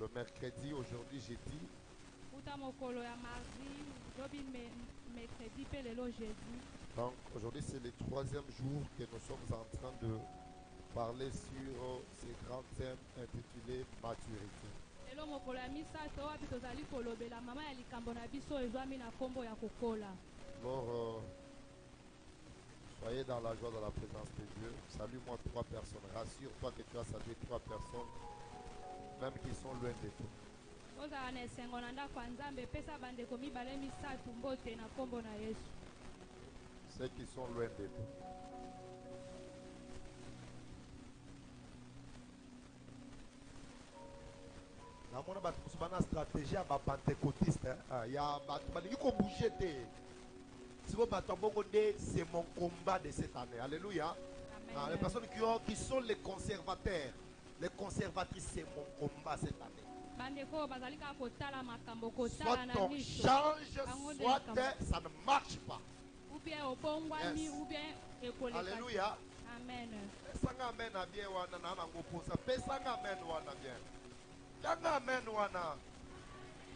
le mercredi, aujourd'hui jeudi. Donc aujourd'hui c'est le troisième jour que nous sommes en train de parler sur ces grands thèmes intitulés maturité. Alors soyez dans la joie, dans la présence de Dieu. Salue-moi 3 personnes. Rassure-toi que tu as salué 3 personnes, même qui sont loin de toi. Ceux qui sont loin de toi. On a une stratégie à pentecôtiste. Il y a bouger. C'est mon combat de cette année. Alléluia. Les personnes qui sont les conservateurs, les conservatrices, c'est mon combat cette année. Soit on change, soit ça ne marche pas. Yes. Alléluia. Amen. Amen. Amen.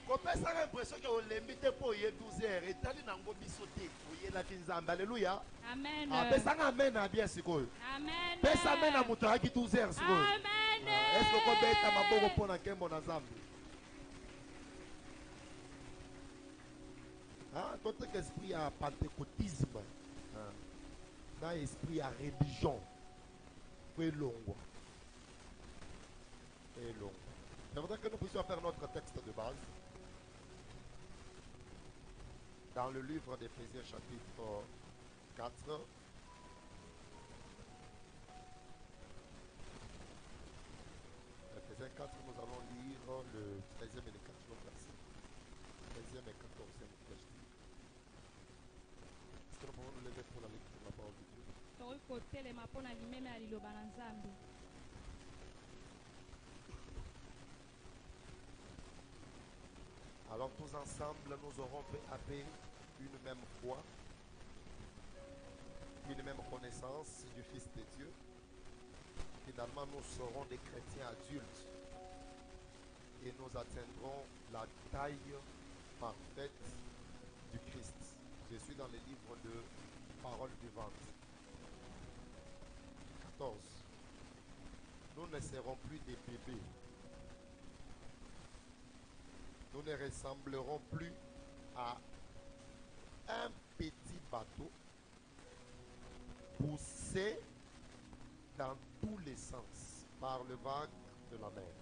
Kopesa l'impression que on limite pour y 12 heures et tali nango bisoté pour la kinzamba. Alléluia. Amen. Pesa amen à bien sikoyo. Amen. Pesa amen à muto aki 12 heures sikoyo. Amen. Est-ce que ko beta maboko pona kembo na zambi? D'autres esprit à pentecôtisme. Dans esprit à religion. Et longo. Et longo. Je voudrais que nous puissions faire notre texte de base. Dans le livre d'Éphésiens chapitre 4. Éphésiens 4, nous allons lire le 13e et le 14e verset. 13e et 14e verset. Est-ce que nous pouvons nous lever pour la lecture de la parole de Dieu? Alors tous ensemble, nous aurons fait une même foi, une même connaissance du Fils de Dieu. Finalement, nous serons des chrétiens adultes et nous atteindrons la taille parfaite du Christ. Je suis dans le livre de Paroles vivantes. 14. Nous ne serons plus des bébés. Nous ne ressemblerons plus à un petit bateau poussé dans tous les sens par le vague de la mer.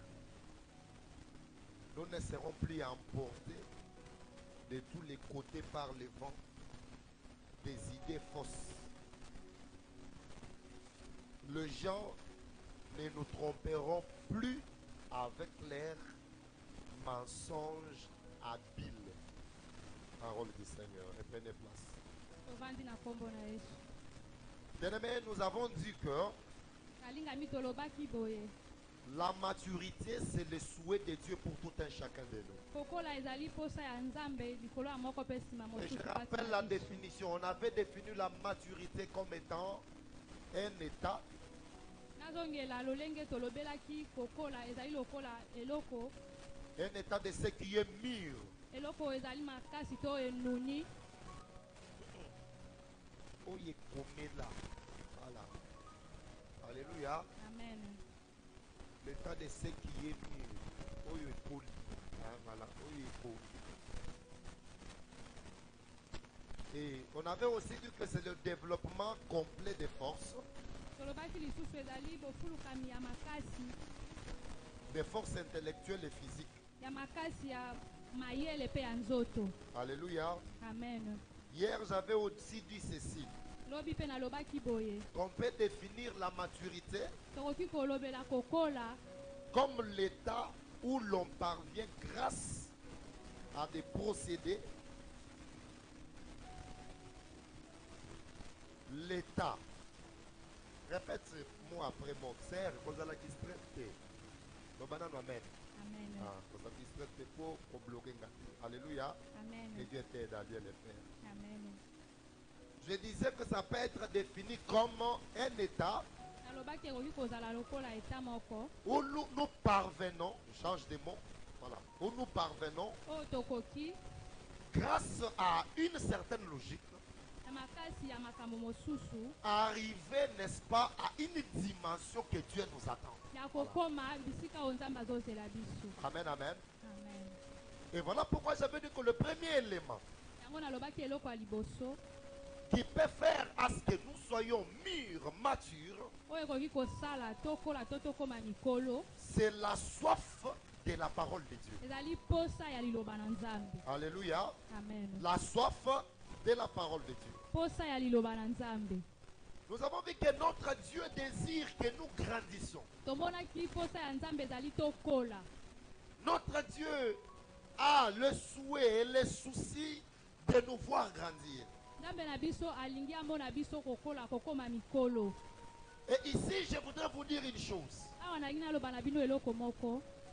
Nous ne serons plus emportés de tous les côtés par les vents des idées fausses. Les gens ne nous tromperont plus avec leurs mensonges habiles. Parole du Seigneur. Et prenez place. Bien-aimés, nous avons dit que la maturité, c'est le souhait de Dieu pour tout un chacun de nous. Et je rappelle la définition. On avait défini la maturité comme étant un état de ce qui est mûr. Voilà. Alléluia. Amen. L'état de ce qui est mûr. Voilà. Et on avait aussi dit que c'est le développement complet des forces. Des forces intellectuelles et physiques. Alléluia. Amen. Hier, j'avais aussi dit ceci. On peut définir la maturité comme l'état où l'on parvient grâce à des procédés. L'état. Répète-moi après mon sœur. Amen. Alléluia. Amen. Que Dieu t'aide à bien le faire. Amen. Je disais que ça peut être défini comme un état où nous parvenons, je change de mot, voilà, où nous parvenons grâce à une certaine logique à arriver, n'est-ce pas, à une dimension que Dieu nous attend. Amen, amen. Et voilà pourquoi j'avais dit que le premier élément qui peut faire à ce que nous soyons mûrs, matures, c'est la soif de la parole de Dieu. Alléluia. Amen. La soif de la parole de Dieu. Nous avons vu que notre Dieu désire que nous grandissions. Notre Dieu a le souhait et le souci de nous voir grandir. Et ici, je voudrais vous dire une chose.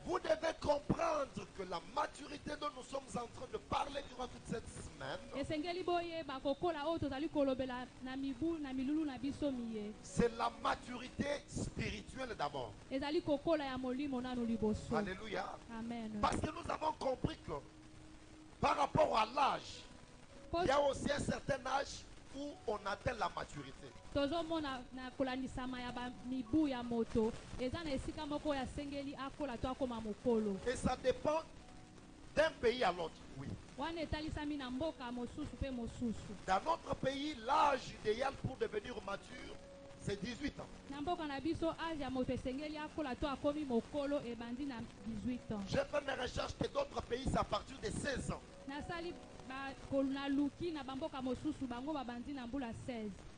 Vous devez comprendre que la maturité dont nous sommes en train de parler durant toute cette semaine, c'est la maturité spirituelle d'abord. Alléluia. Amen. Parce que nous avons compris que par rapport à l'âge, il y a aussi un certain âge où on atteint la maturité. Et ça dépend d'un pays à l'autre, oui. Dans notre pays, l'âge idéal pour devenir mature, c'est 18 ans. J'ai fait mes recherches que d'autres pays, c'est à partir de 16 ans.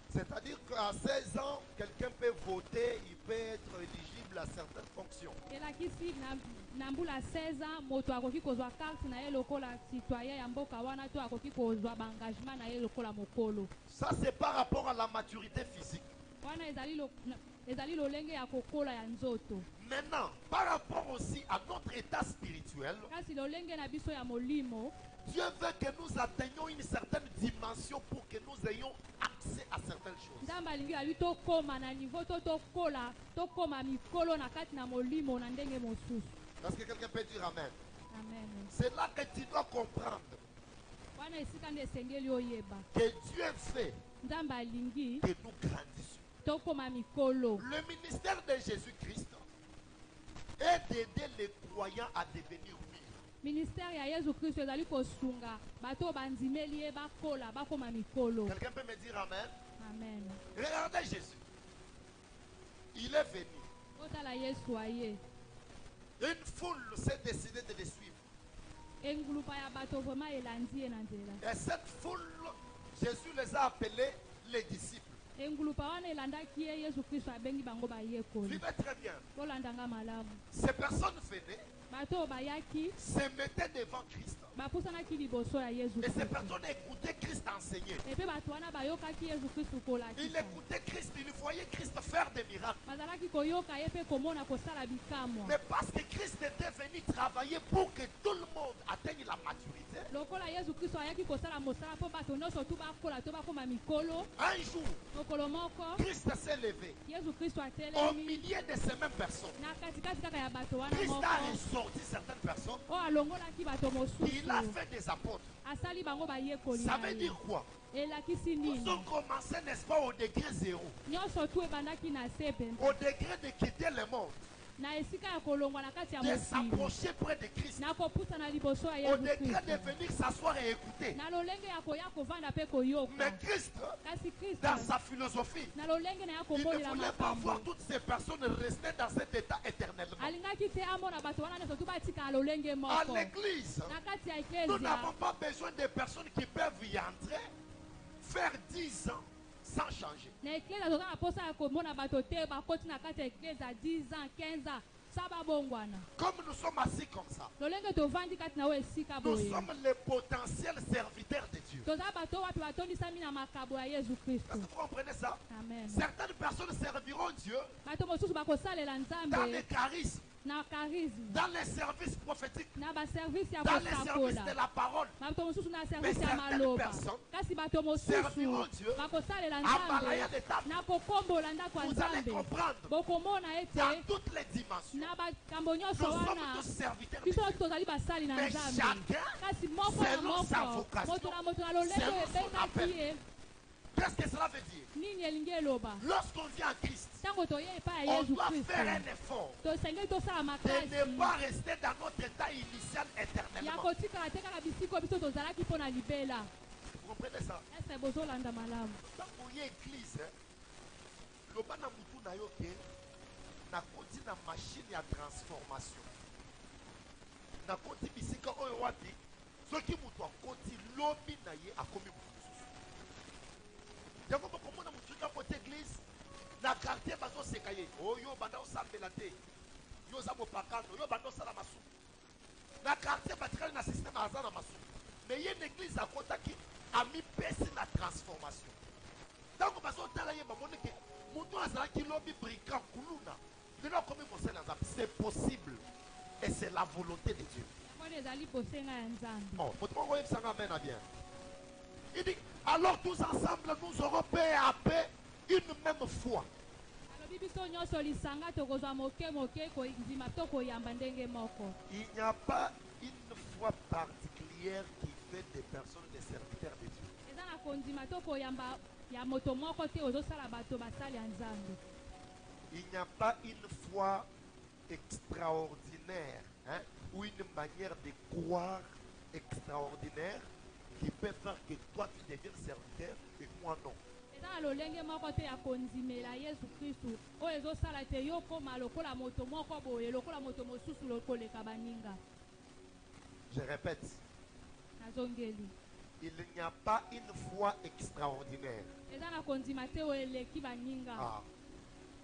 C'est-à-dire qu'à 16 ans, quelqu'un peut voter, il peut être éligible à certaines fonctions. Ça, c'est par rapport à la maturité physique. Maintenant, par rapport aussi à notre état spirituel, Dieu veut que nous atteignions une certaine dimension pour que nous ayons accès à certaines choses. Parce que quelqu'un peut dire Amen. Amen. C'est là que tu dois comprendre que Dieu fait que nous grandissions. Le ministère de Jésus-Christ est d'aider les croyants à devenir mûrs. Ministère ya Yesu Kristo ezali kosunga bato bandimeli ye bakola bakoma mikolo. Quelqu'un peut me dire Amen? Amen. Regardez Jésus. Il est venu. Otala Yesu aye. Une foule s'est décidée de le suivre. Engulupa ya bato vraiment elandi ye na nzela. Et cette foule, Jésus les a appelés les disciples. Engulupa wana elandaki ye Yesu Kristo abengi bango bayekoli. Vivez très bien. Bolandanga malamu. Ces personnes venaient, Bato bayaki se mettaient devant Christ. bapusanaki liboso ya Yesu Et ces Kristo. personnes écoutaient Christ enseigner. Epe bato wana bayokaki Yesu Kristo Ils kolakisa. écoutaient Christ, ils voyaient Christ faire des miracles. Bazalaki koyoka ye pe komona kosala bikamwa. Mais parce que Christ était venu travailler pour que tout le monde atteigne la maturité, Lokola Yesu Kristo ayaki kosala mosala po bato nyonso tu bakola to bakoma mikolo. un jour, Mokolo moko Christ s'est levé Yesu Kristo au atelemi milieu de ces mêmes personnes. na katikati kaka ya bato wana Christ moko a ressorti certaines personnes. oyo alongolaki bato Il a mosusu fait des apôtres. asali bango bayekoli Ça na veut ye. dire quoi? Elakisi Ils nini ont commencé, n'est-ce pas, au degré zéro. nyonso tu ebandaki na se mpenza Au degré de quitter le monde. na esika ya kolongwa na kati ya De mokili s'approcher près de Christ. na kopusana liboso ya Au Yesu degré de Kristo venir s'asseoir et écouter. na lolenge ya koya kovanda mpe koyoka. Mais Christ, Kasi Kristo dans sa philosophie, na lolenge na ya il ne kobolela voulait pas makambo voir toutes ces personnes rester dans cet état éternellement. alingaki te amona bato wana nyonso tu batika lolenge À moko l'église, na kati ya nous eklesia n'avons pas besoin de personnes qui peuvent y entrer, faire 10 ans sans changer. na eklesia toza na posa ya komona bato te bakoti na kati ya eklesia 10 ans 15 ans sa babongwana Comme nous sommes assis comme ça, lolenge tovandi kati na oyo esika nous boye sommes les potentiels serviteurs de Dieu. toza bato wapi batondisami na makabo ya Yesu Est-ce Kristo. que vous comprenez ça? Amen. Certaines personnes serviront Dieu Bato mosusu bakosalela dans Nzambe les charismes. na charisme dans les services prophétiques, na baservice ya dans les services de kosakola la parole. bato mosusu na Mais service ya certaines maloba personnes kasi bato mosusu serviront Dieu bakosalela à nzambe balayer des tables. na kokombola ndako ya Vous allez nzambe comprendre bokomona dans ete toutes les dimensions. na bakambo Nous nyonso sommes wana tous serviteurs de biso Dieu. tozali basali na Mais nzambe chacun, kasi moko na selon sa moko vocation, moto na lolenge selon son ebengaki appel. ye Qu'est-ce que cela veut dire? nini elingi eloba Lorsqu'on vient à Christ, ntango toye epai ya on yesu doit kristo faire un effort tosengeli tosala de makasi ne pas rester dans notre état initial ya éternellement. kotikala te kaka bisiko biso tozalaki mpo na libela Vous comprenez ça? ese bozolanda malamu Tant qu'on y est église, loba na mutu na yo ke nakoti na machine ya transformation. Nakoti bisika oyo wapi soki mutu akoti lobi na ye akomi mutu mosusu. Yango bokomona mutu na kote église na quartier bazoseka ye oyo banda osambela te yo oza mopakano yo banda osala masumu na quartier batikali na systeme aza na masumu mais ye na église akotaki amipesi na transformation ntango bazotala ye bamoni ke mutu azalaki lobi brigand kuluna lelo akomi mosali ya nzambe c'est possible et c'est la volonté de Dieu. yango ezali bosenga ya nzambe Oh, mutu moko oyebisanga amen à bien. Il dit alors tous ensemble nous aurons peu à peu une même foi. alobi biso nyonso lisanga tokozwa moke moke kondima to koyamba ndenge moko Il n'y a pas une foi particulière qui fait des personnes des serviteurs de Dieu. eza na kondima to koyamba ya moto moko te ozosala bato basali ya nzambe Il n'y a pas une foi extraordinaire, hein, ou une manière de croire extraordinaire qui peut faire que toi tu deviens serviteur et moi non. eza na lolenge moko te ya kondimela yesu kristu oyo ezosala te yo koma lokola moto moko boye lokola moto mosusu koleka baninga Je répète, nazongeli il n'y a pas une foi extraordinaire eza na kondima te oyo eleki baninga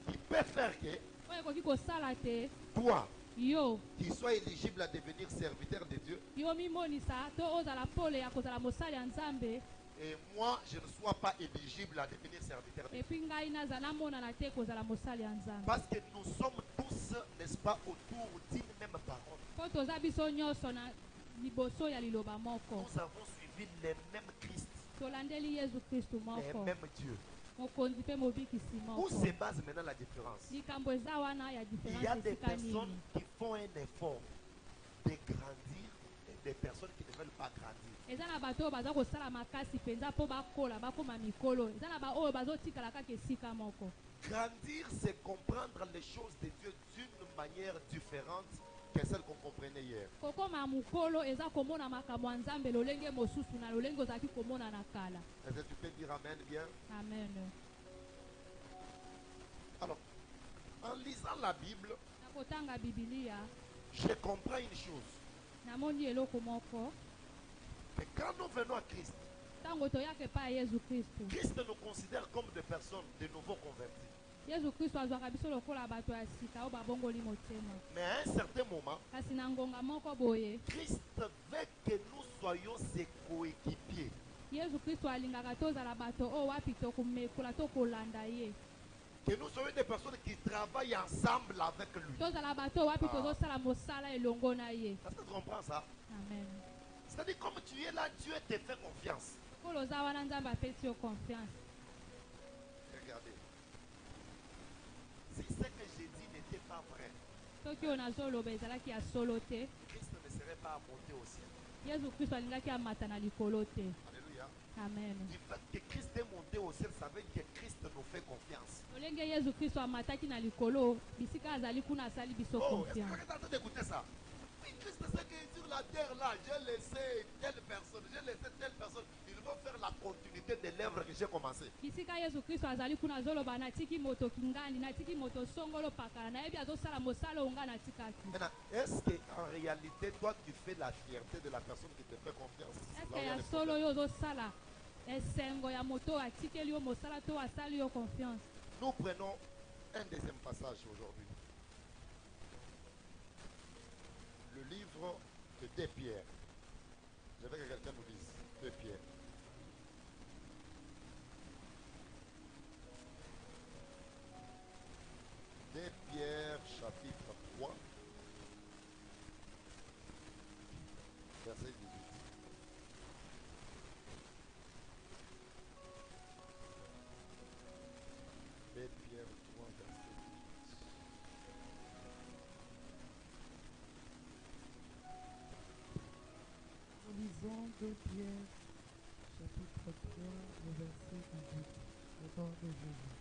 qui peut faire que oyo ekoki kosala te toi yo qui sois éligible à devenir serviteur de Dieu yo mimonisa to ozala pole ya kozala mosali ya nzambe et moi je ne sois pas éligible à devenir serviteur de Dieu. epui ngai naza namonana te kozala mosali ya nzambe Parce que nous sommes tous, n'est-ce pas, autour d'une même parole. mpo toza biso nyonso na liboso ya liloba moko Nous avons suivi les mêmes Christ, tolandeli yesu kristu les moko mêmes Dieu. mokonzi mpe mobikisi Où moko se base maintenant la différence? likambo eza wana ya Il y a diference des esika personnes nini qui font un effort de grandir et des personnes qui ne veulent pas grandir. eza na bato oyo baza kosala makasi mpenza mpo bakola bakóma mikolo eza na baoyo bazotikala kaka esika moko Grandir, c'est comprendre les choses de Dieu d'une manière différente que celle qu'on comprenait hier. kokóma mokolo eza komona makambo ya nzambe lolenge mosusu na lolenge ozalaki komona na kala Est-ce que tu peux dire Amen bien? amen Alors, en lisant la Bible, na kotanga bibilia je comprends une chose. namoni eloko moko Que quand nous venons à Christ, ntango toyaka epai ya yesu kristu Christ nous considère comme des personnes de nouveau convertis. yesu kristu azwaka biso lokola bato ya sika oyo babongoli motema Mais à un certain moment, kasi na ngonga moko boye Christ veut que nous soyons ses coéquipiers. yesu kristu alingaka tozala bato oyo wapi tokomekola tokolanda ye Que nous soyons des personnes qui travaillent ensemble avec lui. tozala bato oyo wapi tozosala mosala elongo na ye Est-ce que tu comprends ça? amen C'est-à-dire, comme tu es là, Dieu te fait confiance. kolo oza wana nzambe apesi yo confiance Regardez. Si ce que j'ai dit n'était pas vrai, soki oyo nazoloba ezalaki ya solo te Christ ne serait pas monté au ciel. yesu kristu alingaki amata na likolo te Alléluia. amen Du fait que Christ est monté au ciel, ça veut dire que Christ nous fait confiance. lolenge yesu kristu amataki na likolo bisika azali kuna asali biso Oh, est-ce que confiance tu es en train d'écouter ça? Oui, Christ sait que sur la terre là, j'ai laissé telle personne, j'ai laissé telle personne. Il veut faire la continuité de l'œuvre que j'ai commencé. bisika yesu kristu azali kuna azoloba natiki moto kingandi natiki moto songolo pakala nayebi azosala mosala oyo ngai natikaki Maintenant, est-ce qu'en réalité, toi, tu fais la fierté de la personne qui te fait confiance? C'est là où il eske y a ya le solo problème. oyo ozosala esengo ya moto oyo atikeli yo mosala to asali yo confiance Nous prenons un deuxième passage aujourd'hui. Le livre de 2 Pierre. Je veux que quelqu'un nous dise 2 Pierre. Pierre chapitre 3. Lisons 2 Pierre, chapitre 3, le verset 18, au nom de Jésus.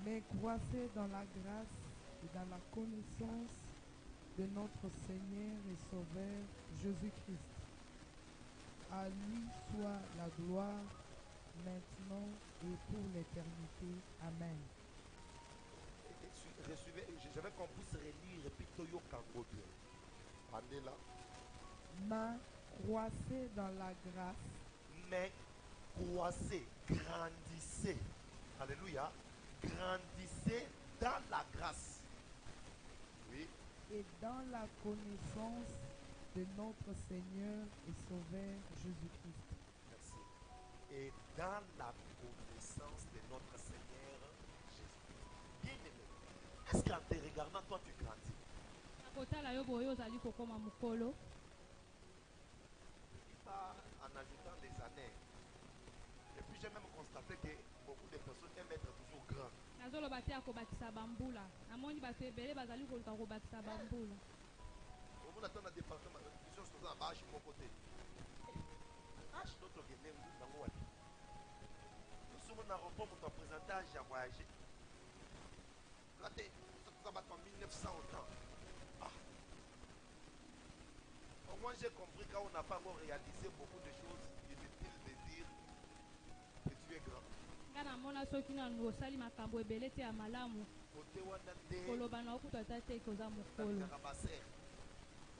Mais croissez dans la grâce et dans la connaissance de notre Seigneur et Sauveur Jésus-Christ. À lui soit la gloire, maintenant et pour l'éternité. Amen. J'avais qu'on puisse relire Pitoyo Kango bien. Pendez là. Mais croissez dans la grâce. Mais croissez, grandissez. Alléluia. Grandissez dans la grâce. Oui. Et dans la connaissance de notre Seigneur et Sauveur Jésus-Christ. Merci. Et dans la connaissance de notre Seigneur Jésus-Christ. Bien aimé. Est-ce qu'en te regardant, toi, tu grandis? Nakotala yo boyo ozali kokoma mukolo. Pas en ajoutant les années. Et puis j'ai même constaté que beaucoup de personnes aiment être toujours grands. Nazoloba te akobakisa bambula. Namoni bato ebele bazali koluka kobakisa bambula. Au monde attend un département, ils sont dans la mon côté. H d'autres qui n'aiment pas dans le nous sommes dans un repos pour ton présentage à voyager. Là, tu es en 1900 autant. Ah. Au moins, j'ai compris quand on n'a pas encore réalisé beaucoup de choses, inutile de dire que tu es grand. Ngana mona soki na osali makambo ebele te ya malamu. Côté wana de Koloba na okuta tate koza mukolo. na kabaser.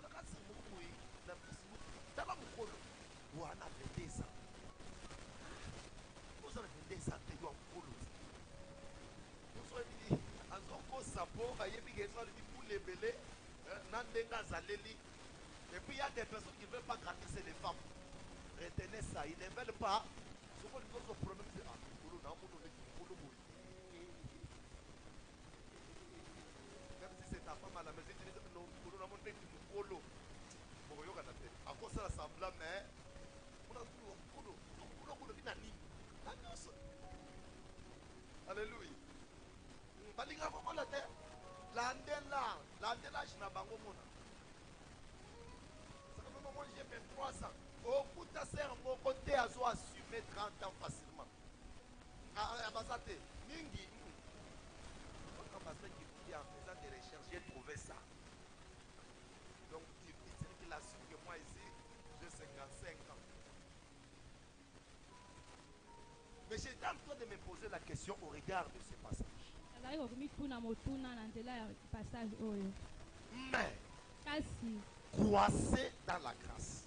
On a kasi mukui na Facebook. Tala mukolo. Wana 22 ans. Vous avez 22 ans te yo mukolo. Vous avez dit azoko sapo ayebi ke so li pour les belé na ndenga zaleli. Et puis il y a des personnes qui ne veulent pas grandir, c'est les femmes. Retenez ça, ils ne veulent pas. Ce qu'on dit au problème, c'est ah, mukolo na mukolo le mukolo boy. Même si c'est ta femme à la maison, tu dis non, mukolo na mukolo le mukolo. Bon, yo kana te. À cause ça semblant mais on a dit mukolo, mukolo mukolo bina nini? La noce. Alléluia. Balinga moko la terre. La ndela je na bango mona. Ça fait moi j'ai 23 ans. Au bout de ça mon côté a so assumer 30 ans facilement. Ah basate mingi. Votre ambassadeur qui vous dit en faisant des recherches, j'ai trouvé ça. Donc difficile qu'il assume que moi ici j'ai 55 ans. Mais j'étais en train de me poser la question au regard de ce passage. Nazali komituna motuna na nzela ya passage oyo. Mais Kasi croissez dans la grâce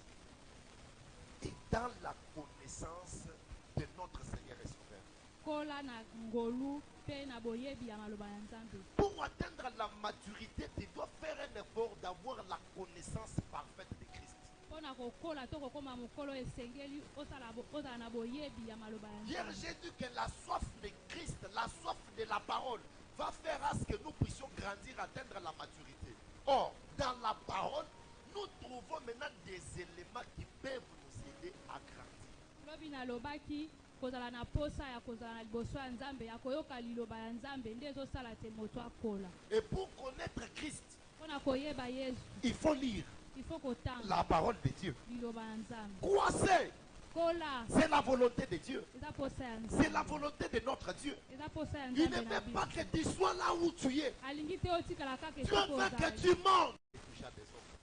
et dans la connaissance de notre Seigneur et Sauveur. kola na ngolu pe na boyebi ya maloba ya Nzambe. Pour atteindre la maturité, tu dois faire un effort d'avoir la connaissance parfaite de Christ. Pona kokola to kokoma mukolo esengeli ozala na boyebi ya maloba ya Hier, Nzambe. j'ai dit que la soif de Christ, la soif de la parole, va faire à ce que nous puissions grandir, atteindre la maturité. Or, dans la parole, nous trouvons maintenant des éléments qui peuvent nous aider à grandir. Lobi nalobaki kozala na posa ya kozala na liboso ya Nzambe ya koyoka liloba ya Nzambe nde ezosala te moto akola. Et pour connaître Christ, Pona koyeba Yesu il faut lire il faut kotanga la parole de Dieu. liloba ya Nzambe. Croissez, Kola c'est la volonté de Dieu. eza posa ya C'est la Nzambe. volonté de notre Dieu. Eza posa ya Il ne Nzambe na veut pas biso. que tu sois là où tu es. Alingi te otikala kaka Dieu esika veut que ozali. tu montes.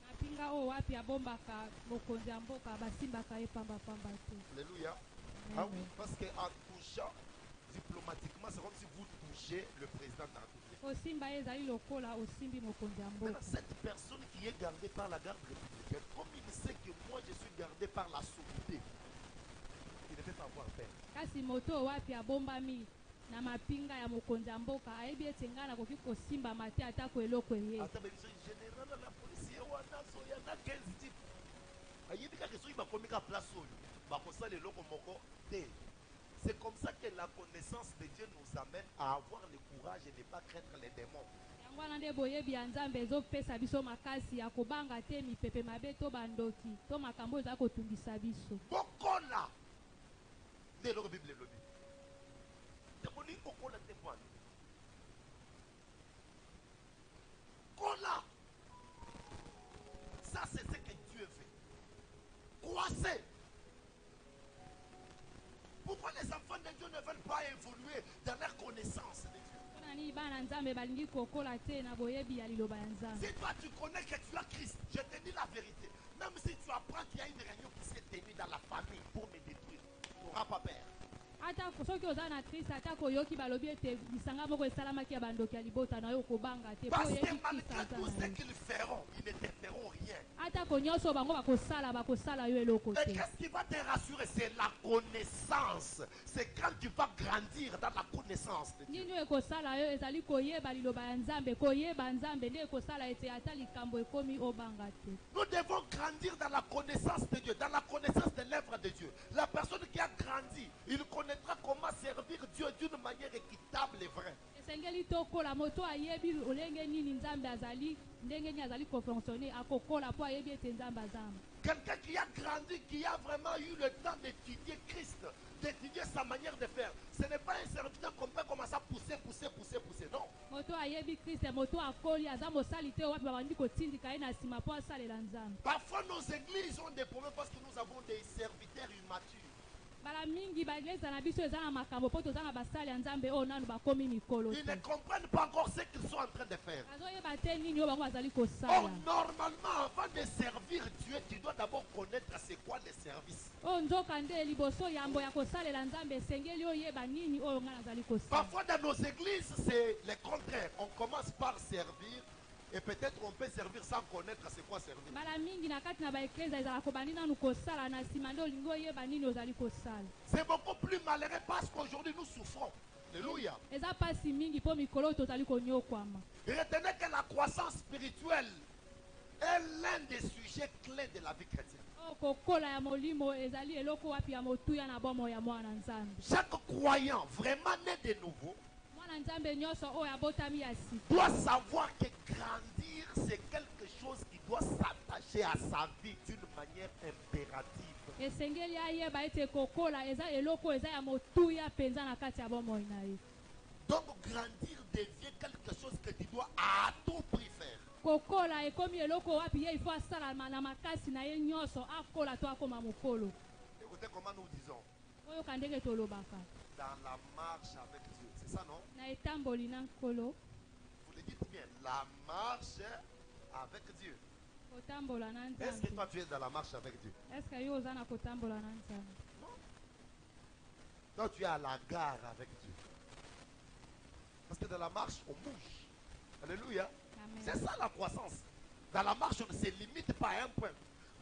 Napinga oyo wapi abombaka mokonzi ya mboka basimbaka ye pambapamba te. Alléluia. Ah oui, parce qu'en touchant diplomatiquement, c'est comme si vous touchez le président de la République. Osimba ye ezali lokola osimbi mokonzi ya Maintenant, mboka. cette personne qui est gardée par la garde républicaine, comme il sait que moi je suis gardé par la sauveté, il ne peut pas avoir peur. Kasi moto oyo wapi abombami na mapinga ya mokonzi ya mboka ayebi ete ngai nakoki kosimbama te atako eloko eye. Attends, mais monsieur le général de la police, il y en a 15 types. Il y a des gens qui sont commis à place. C'est comme ça que la connaissance de Dieu nous amène à avoir le courage et ne pas craindre les démons. Yango wana nde boyebi ya Nzambe ezopesa biso makasi ya kobanga te mipepe mabe to bandoki to makambo eza kotungisa biso. Bokola. Dès la Bible le dit. Demoni bokola te point. Kola. Ça c'est ce que Dieu fait. nzambe balingi kokola te na boyebi ya liloba ya nzambe. Si toi tu connais que tu as Christ, je te dis la vérité. Même si tu apprends qu'il y a une réunion qui s'est tenue dans la famille pour me détruire, tu n'auras pas peur. Ata soki oza na Kristo ata koyoki balobi ete lisanga moko esalamaki ya bandoki ya libota na yo kobanga te po Parce que oyebi malgré Kristo aza tout na ce yo. qu'ils feront, ils ne te feront rien. Ata ko nyonso bango bakosala yo eloko Et te. qu'est-ce qui va te rassurer? C'est la connaissance. C'est quand tu vas grandir dans la connaissance de Dieu. Nini ekosala yo ezali koyeba liloba ya nzambe koyeba nzambe nde ekosala ete ata likambo ekomi obanga te. Nous devons grandir dans la connaissance de Dieu, dans la connaissance de l'œuvre de Dieu. La personne qui a grandi, il connaîtra comment servir Dieu d'une manière équitable et vraie. Esengeli tokola moto ayebi olenge nini nzambe azali ndenge nini azali kofonctionner akokola po ayebi ete nzambe azamba. Quelqu'un qui a grandi, qui a vraiment eu le temps d'étudier Christ, d'étudier sa manière de faire. Ce n'est pas un serviteur qu'on peut commencer à pousser, non. Moto ayebi Kristo moto akoli aza mosali te wapi babandi kotindika ye na nsima po asalela nzambe. Parfois nos églises ont des problèmes parce que nous avons des serviteurs immatures. Bala mingi baeglise na biso eza na makambo po toza na basali ya nzambe oyo nanu bakomi mikolo Ils te. ne comprennent pas encore ce qu'ils sont en train de faire. Azoyeba te nini oyo bango bazali Oh, kosala. normalement, avant de servir Dieu, tu dois d'abord connaître c'est quoi le service. Oyo nzoka nde liboso yambo ya kosalela nzambe esengeli oyeba nini oyo ngai nazali kosala. Parfois dans nos églises, c'est le contraire. On commence par servir et peut-être on peut servir sans connaître c'est quoi servir. Bala mingi na kati na baeglise ezala kobandi nanu kosala na nsima nde olingi oyeba nini ozali kosala. C'est beaucoup plus malheureux parce qu'aujourd'hui nous souffrons. Alléluia. Eza pasi mingi po mikolo oyo tozali konyokwama. Retenez que la croissance spirituelle est l'un des sujets clés de la vie chrétienne. Oyo kokola ya molimo ezali eloko wapi ya motuya na bomo ya mwana nzambe. Chaque croyant vraiment né de nouveau Mwana nzambe nyonso oyo abotami ya sika doit savoir que grandir c'est quelque chose qui doit s'attacher à sa vie d'une manière impérative. esengeli ayeba ete kokola eza eloko eza ya motuya mpenza na kati ya bomoi na ye. Donc grandir devient quelque chose que tu dois à tout prix faire. Kokola ekomi eloko wapi ye ifo asala na makasi na ye nyonso akola to akoma mokolo. Écoutez comment nous disons. Oyo kandenge tolobaka Dans la marche avec Dieu. C'est ça non? na etamboli na nkolo Vous le dites bien. La marche avec Dieu. kotambola na Est-ce que nzambe. toi tu es dans la marche avec Dieu? Eske yo oza na kotambola na nzambe? Toi tu es à la gare avec Dieu. Parce que dans la marche on bouge. Alléluia. C'est Amen. ça la croissance. Dans la marche on ne se limite pas à un point.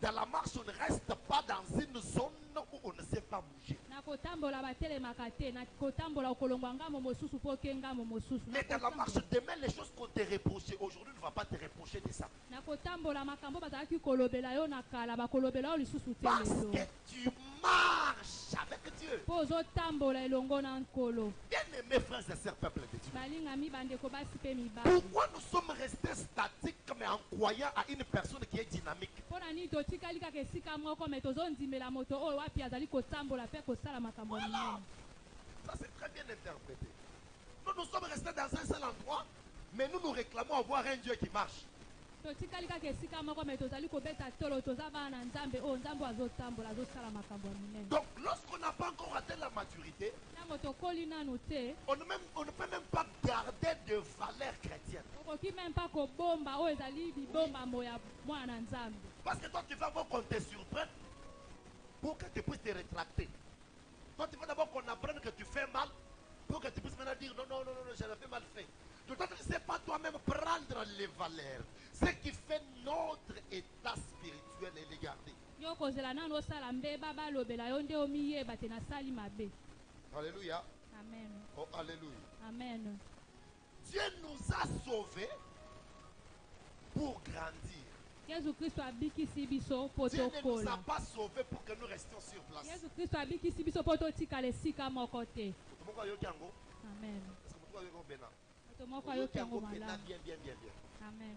Dans la marche on ne reste pas dans une zone où on ne sait pas bouger. Na kotambola batelemaka te na kotambola okolongwa ngambo mosusu po oke ngambo mosusu. Mais dans la marche, demain, les choses qu'on te reprochait, aujourd'hui, ne va pas te reprocher de ça. Na kotambola makambo bazalaki kolobela yo na kala bakolobela yo lisusu te Parce lelo. que tu marches avec Dieu. Po ozotambola elongo na nkolo. Bien-aimés frères et sœurs, peuple de Dieu. Balingami bandeko basi pe mibali. Pourquoi nous sommes restés statiques mais en croyant à une personne qui est dynamique? Mpona nini totikali kaka esika moko me tozondimela moto oyo wapi azali kotambola mpe kosala makambo Voilà. minene. Ça c'est très bien interprété. Nous sommes restés dans un seul endroit, mais nous réclamons avoir un Dieu qui marche. Totikali kaka esika moko me tozali kobeta tolo toza bana na nzambe oyo nzambe azotambola azosala makambo ya minene. Donc lorsqu'on n'a pas encore atteint la maturité, Ntango tokoli nanu te on ne peut même pas garder de valeurs chrétiennes. okoki meme mpa kobomba oyo ezali bibombamo ya mwana na nzambe. Parce que toi, tu vas voir qu'on te surprenne pour que tu puisses te rétracter. Toi, tu vas d'abord qu'on apprenne que tu fais mal pour que tu puisses maintenant dire non, non, non, non, je l'ai fait mal fait. Donc, toi, tu ne sais pas toi-même prendre les valeurs. Ce qui fait notre état spirituel et les garder. Yo kozela nanu osala mbeba balobela yo nde omiyeba te nasali mabe. Alléluia. Amen. Oh, alléluia. Amen. Dieu nous a sauvés pour grandir. Yesu Kristo abikisi biso po Dieu ne nous a tokola. pas sauvés pour que nous restions sur place. Yesu Kristo abikisi biso po totikala esika moko te. Pourquoi yoki yango? Amen. Est-ce que pourquoi yoki yango bena? Moto moko Yoki ayoki yango yango bena malamu. bien, bien, bien, bien. Amen.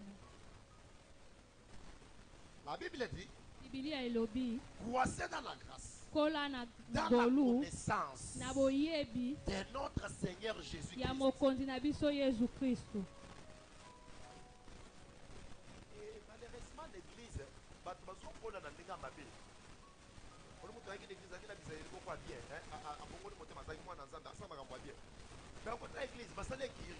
La Bible dit, Biblia elobi croissez dans la grâce, kola na dans la ngolu connaissance na boyebi de notre Seigneur Jésus-Christ. ya mokonzi na biso Yesu Kristo. Et malheureusement, l'église, bato bazokona na ndenge ya mabe. Oli moto ayaki l'église akina bizaleli moko ya bien, abongoli motema azalaki mwana nzambe asala makambo ya bien. Mais akota église basali ekiri.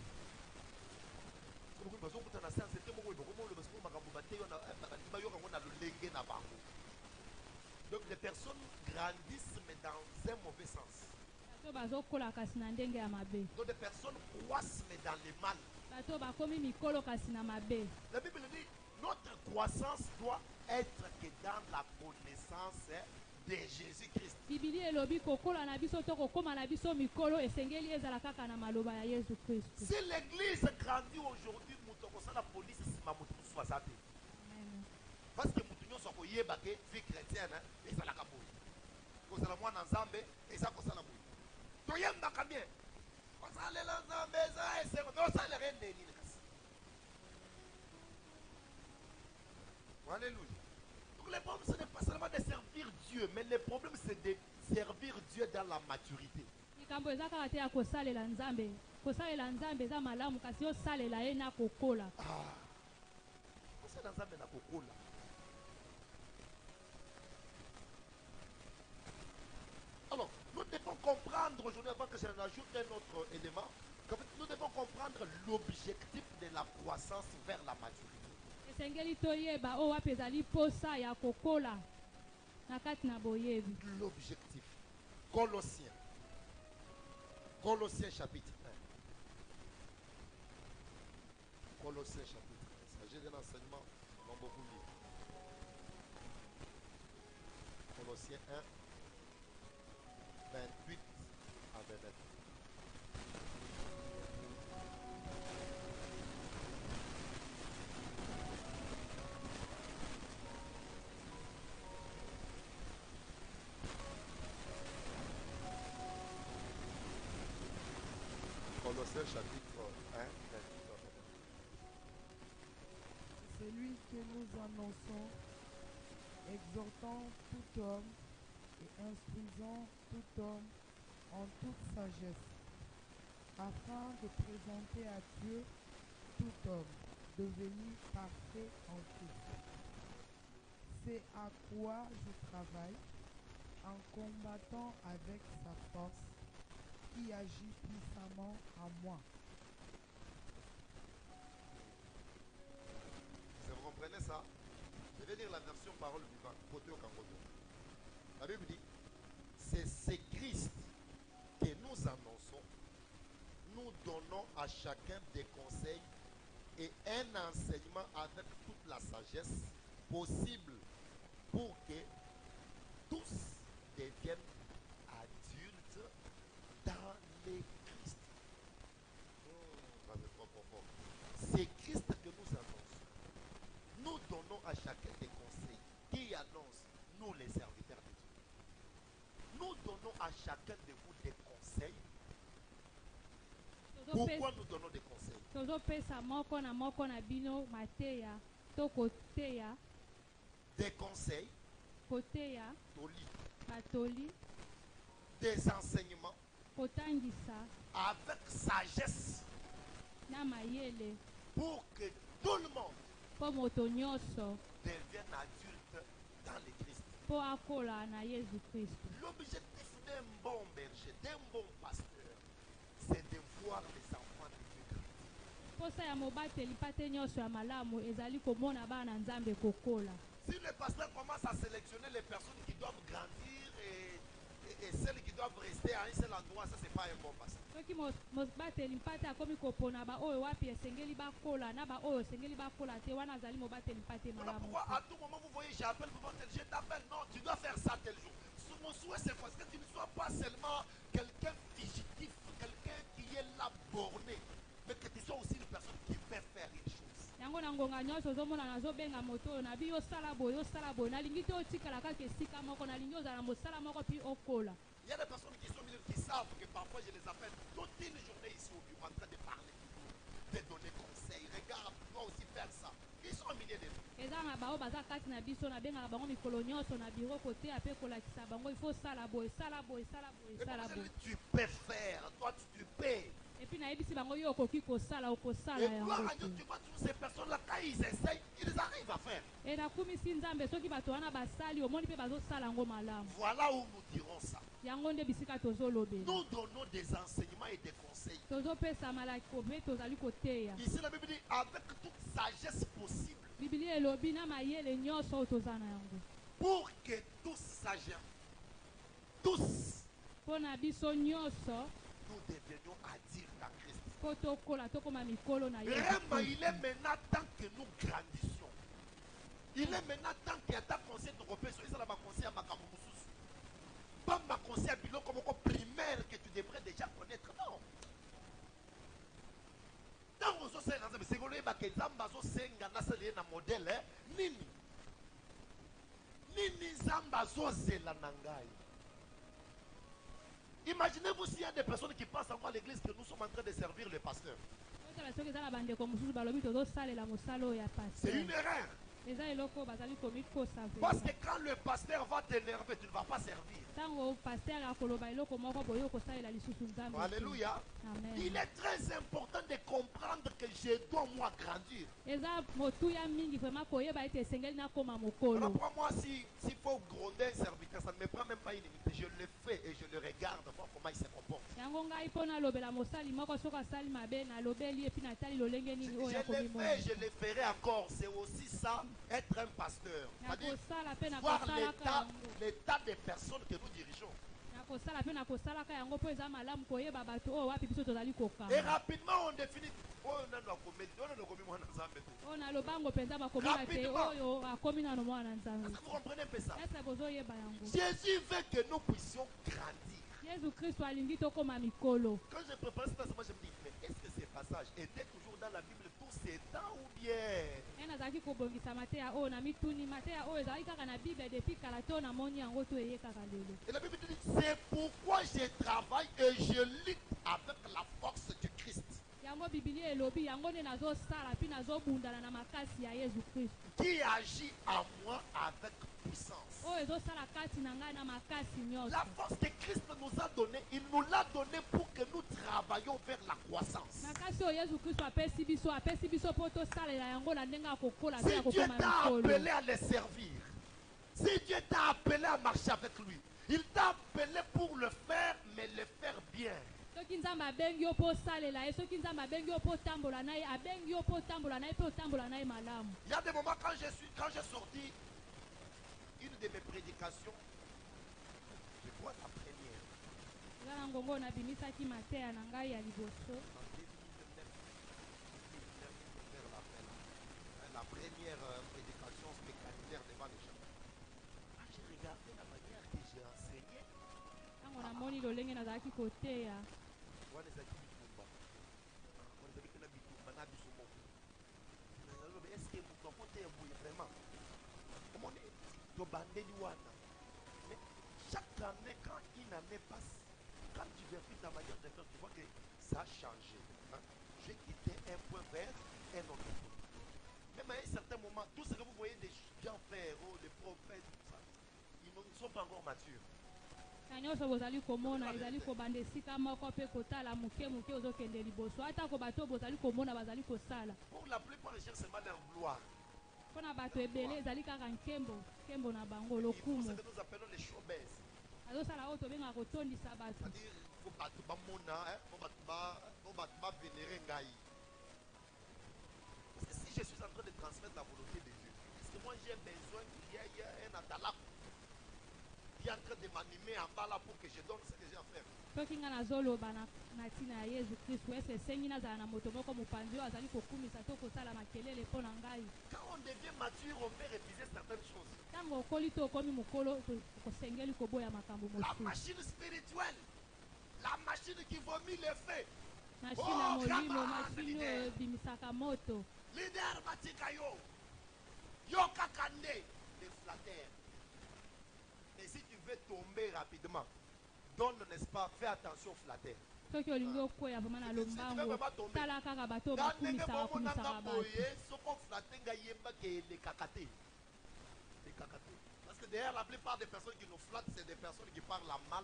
Donc les personnes grandissent mais dans un mauvais sens. bato bazokola kasi na ndenge ya mabe, Donc des personnes croissent mais dans le mal. bato bakomi mikolo kasi na mabe. La Bible dit notre croissance doit être que dans la connaissance de Jésus-Christ. Bibili elobi kokola na biso to kokoma na biso mikolo esengeli ezala kaka na maloba ya Yesu Kristo. Si l'église grandit aujourd'hui, la police c'est ma parce que nous sommes vie chrétienne et ça la kabou. Parce que la moi nzambe et ça kosa la bouille. Toyemba combien? Parce que les nzambe ça et c'est mais ça les reine ni kasi. Alléluia. Donc le problème ce n'est pas seulement de servir Dieu, mais le problème c'est de servir Dieu dans la maturité. Likambo ezaka te ya kosalela nzambe. Kosalela nzambe eza malamu kasi osalela ye na kokola. Ah. Kosalela nzambe na kokola. Alors, nous devons comprendre aujourd'hui, avant que je n'ajoute un autre élément, nous devons comprendre l'objectif de la croissance vers la maturité. Esengeli toyeba o wapi ezali posa ya kokola na kati na boyebi. L'objectif. Colossiens. Colossiens chapitre 1. Colossiens chapitre 1. Il s'agit d'un enseignement dans beaucoup de livres. Colossiens 1. 28 à 29. Colossiens chapitre 1, 28 à 29. C'est lui que nous annonçons, exhortant tout homme et instruisant tout homme en toute sagesse, afin de présenter à Dieu tout homme devenu parfait en Christ. C'est à quoi je travaille en combattant avec sa force qui agit puissamment en moi. Vous comprenez ça? Je vais lire la version parole vivante, côté au Cambodia. La Bible dit, c'est Christ que nous annonçons, nous donnons à chacun des conseils et un enseignement avec toute la sagesse possible pour que tous deviennent adultes dans les Christ. C'est Christ que nous annonçons. Nous donnons à chacun des conseils qui annoncent, nous les serviteurs de Dieu. Nous donnons à chacun de vous des conseils. Pourquoi nous donnons des conseils? Tozopesa moko na bino mateya to koteya. Des conseils. Koteya. Toli. Batoli. Des enseignements. Kotangisa. Avec sagesse. Na mayele. Pour que tout le monde po moto nyonso devienne adulte dans le Christ. Po akola na Yesu Kristo. L'objectif d'un bon berger, d'un bon pasteur, c'est de voir les enfants de Dieu grandir. Posa ya mobateli pate nyonso ya malamu ezali komona bana nzambe kokola. Si le pasteur commence à sélectionner les personnes qui doivent grandir et celles qui doivent rester à un seul endroit, ça c'est pas un bon pasteur. Soki mobateli pate akomi kopona ba oyo wapi esengeli bakola na ba oyo esengeli bakola te wana azali mobateli pate malamu. Pourquoi à tout moment vous voyez j'appelle pour tel, je t'appelle, non, tu dois faire ça tel jour. Mon souhait c'est que tu ne sois pas seulement quelqu'un fugitif, quelqu'un qui est là borné, mais que tu sois aussi une personne qui peut faire une chose. Yango na ngonga nyonso ozomona nazobenga moto na bi osala boyo nalingi te otikala kaka esika moko nalingi ozala mosala moko puis okola. Il y a des personnes qui sont milieu qui savent que parfois je les appelle toute une journée ici au bureau en train de parler, de donner conseils. Regarde, tu dois aussi faire ça. Ils sont au milieu de nous. Ezanga bao baza kati na biso na benga bango mikolo nyonso na bureau côté ape kolakisa bango il faut sala boy sala boy sala boy sala boy. Tu peux faire, toi tu peux. Et puis nayebisi bango yo okoki kosala okosala Et gloire yango à Dieu, te. tu vois tous ces personnes-là, quand ils essayent, ils arrivent à faire. E nakumisi nzambe soki bato wana basali omoni mpe bazosala yango malamu. Voilà où nous dirons ça. Yango nde bisika tozolobela. Nous donnons des enseignements et des conseils. Tozopesa malako mpe tozali koteya. Ici, la Bible dit avec toute sagesse possible Biblia elobi na mayele nyonso oyo toza na yango. pour que tous sachent, tous, Mpo na biso nyonso nous devenions adires dans Christ. mpo tokola tokoma mikolo na Yesu Vraiment, il Kristo. est maintenant temps que nous grandissions. Il est maintenant temps que ta conseil de repère, ça là, ma conseil à ma camouflage. Pas ma conseil à bilan comme primaire que tu devrais déjà connaître. Non. Tant que ça, c'est que les Zamba so senga na sali na modèle nini. Nini Zamba so zela nangai. Imaginez-vous s'il y a des personnes qui pensent à moi à l'église que nous sommes en train de servir le pasteur. Tozala soki eza na bandeko mosusu balobi tozosalela mosala oyo ya C'est paster. une erreur. Eza eloko oyo bazali komikosa Parce vema. que quand le pasteur va t'énerver, tu ne vas pas servir. Ntango paster akoloba eloko moko boye okosalela lisusu nzambe te. Alléluia. Amen. Il est très important de comprendre que je dois moi grandir. Eza motuya mingi vraiment koyeba ete esengeli nakoma Alors mokolo. pour moi, s'il faut gronder un serviteur, ça ne me prend même pas une minute. Je le fais et je le regarde, voir comment il se comporte. Yango ngai mpo nalobela mosali moko soki asali mabe nalobeli epi natali lolenge nini oyo Je l'ai akomimona. fait, je le ferai encore. C'est aussi ça, être un pasteur. C'est-à-dire nakosala mpe voir nakosalaka yango. l'état des personnes que nous dirigeons. nakosala mpe nakosalaka yango mpo eza malamu koyeba bato oyo wapi biso tozali Et kokanga. rapidement, on définit. Oh, non, non, comédie. Non, non, non, moi, non, ça, oyo nalobango mpenza bakomona te Rapidement. oyo akomi nano mwana nzambe. est-ce que vous comprenez un peu ça? ese bozoyeba yango. Jésus veut que nous puissions grandir. yesu kristo alingi tokoma mikolo. Quand je prépare cet enseignement, je me dis, mais est-ce que ces passages étaient toujours dans la Bible tous ces temps ou bien ye nazalaki kobongisa mateya oyo na mituni mateya oyo ezalaki kaka na bible depuis kala to namoni yango to eye kaka lelo. Et la Bible dit, c'est pourquoi je travaille et je lutte avec la force du Christ yango bibilia elobi yango nde nazosala mpe nazobundana na makasi ya yesu kristo qui agit en moi avec puissance. oyo ezosala kati na ngai na makasi nyonso. La force que Christ nous a donnée, il nous l'a donnée pour que nous travaillions vers la croissance. makasi oyo yesu kristo apesi biso mpo tosalela yango na ndenge ya kokola mpe Si ya Dieu kokoma t'a mikolo. appelé à le servir, si Dieu t'a appelé à marcher avec lui, il t'a appelé pour le faire, mais le faire bien. soki nzambe abengi yo mpo osalela ye soki nzambe abengi yo mpo otambola na ye abengi yo mpo otambola na ye mpe otambola na ye malamu. Il y a des moments quand j'ai sorti une de mes prédications, je crois la première, eza na ngongo oyo nabimisaki mateya na ngai ya liboso en 2009, vers la fin, la première prédication spectaculaire devant les gens. Quand j'ai regardé la manière que j'ai enseigné, ntango namoni lolenge nazalaki koteya wana ezalaki bitumba wana ezalaki mpe na bitumba na biso moko nalobi eske moto akoteya boye vraiment omoni tobandeli wana mais chaque année quand une année passe quand tu vérifies ta manière de faire tu vois que ça a changé hein? J'ai quitté un point vers un autre point. Même à un certain moment tout ce que vous voyez des gens faire oh, des prophètes tout ça ils ne sont pas encore matures. na nyonso bozali komona ezali kobanda esika moko mpe kotala moke moke ozokende liboso atako bato oyo bozali komona bazali kosala Pour la plupart ils cherchent seulement leur gloire. mpona bato ebele ezali kaka nkembo na bango Ils font ce lokumu que nous appelons les showbiz. azosala oyo tobengaka kotondisa bato. C'est-à-dire, il faut battre Bamona, il faut battre vénérer Ngaï. Parce que si je suis en train de transmettre la volonté de Dieu, est-ce que moi j'ai besoin qu'il y ait un atala qui est en train de m'animer en bas là pour que je donne ce que j'ai à faire? soki nga nazoloba na ntina ya yesu kristu ese esengi nazala na moto moko mopanzi oyo azali kokumisa to kosala makelele mpo na ngai. Quand on devient mature, on peut réviser certaines choses. ntango okoli to okomi mokolo okosengeli koboya makambo La mosusu. machine spirituelle, la machine qui vomit le feu. mashine ya Oh, molimo grandement, mashine leader. oyo ebimisaka moto. Leader Matika yo kakande, les flatteurs. Et si tu veux tomber rapidement, donne, n'est-ce pas, fais attention aux flatteurs. soki olingi okweya vraimen na lombango tala kaka bato oyo bakumisaka bato. Parce que derrière la plupart des personnes qui nous flattent, c'est des personnes qui parlent mal.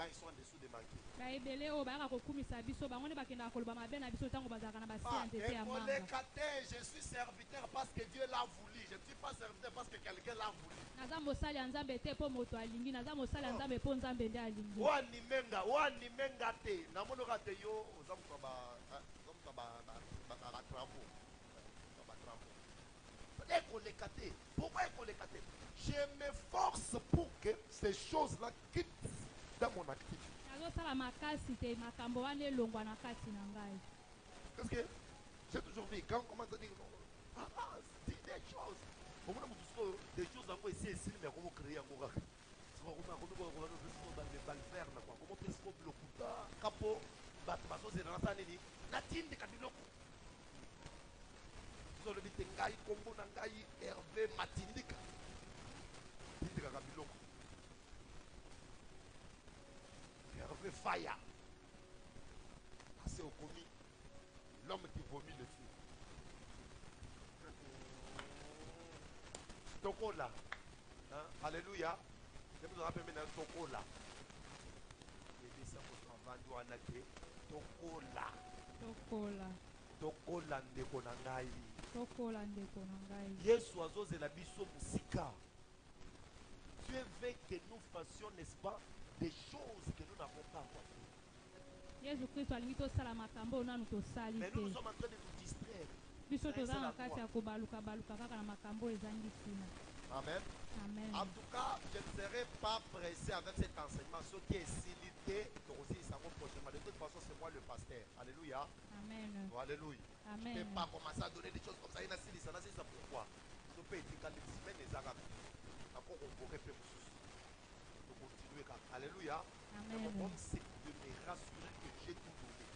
quand ils sont en dessous des manqués. baebele oyo bayaka kokumisa biso bango nde bakendaka koloba mabe na biso ntango bazalaka na basi ya nzete ya manga. Je suis serviteur parce que Dieu l'a voulu. Je ne suis pas serviteur parce que quelqu'un l'a voulu. naza mosali ya nzambe te mpo moto alingi, naza mosali ya nzambe mpo nzambe nde alingi. Wanimenga te. Namonoka te yo ozamuka ba travaux. Pourquoi écolekate? Je m'efforce pour que ces choses-là quittent dans mon activité. nazosala makasi te makambo wana elongwa na kati na ngai. Parce que j'ai toujours dit, quand on commence à dire, dis des choses. Des choses encore ici, mais comment créer un courage? Comment Hervé Matindika. Hervé Faya. C'est au commis. L'homme qui vomit le feu. Tokola. Hein? Alléluia. Je vous rappelle maintenant Tokola. Et ça pour vendu en Tokola. tokola Tokola ndeko na ngai. tokola ndeko na ngai. Yesu azozela biso musika. Dieu veut que nous fassions, n'est-ce pas, des choses que nous n'avons pas encore fait. Yesu Kristo alingi tosala makambo oyo nanu tosali Mais te. nous sommes en train de nous distraire. biso Ça, toza c'est na la kati voie. ya kobaluka kaka na makambo oyo ezangi ntina. Amen. Amen. En tout cas, je ne serai pas pressé avec cet enseignement. Ce qui est silité, aussi ça va prochainement. De toute façon, c'est moi le pasteur. Alléluia. Amen. Oh, alléluia. Je ne Amen. peux pas commencer à donner des choses comme ça. Il y a c'est ça pourquoi. Je peux être quand les semaines les arabes. Encore on pourrait faire de continuer. Alléluia. Mais mon Amen. homme, c'est de me rassurer que j'ai tout donné.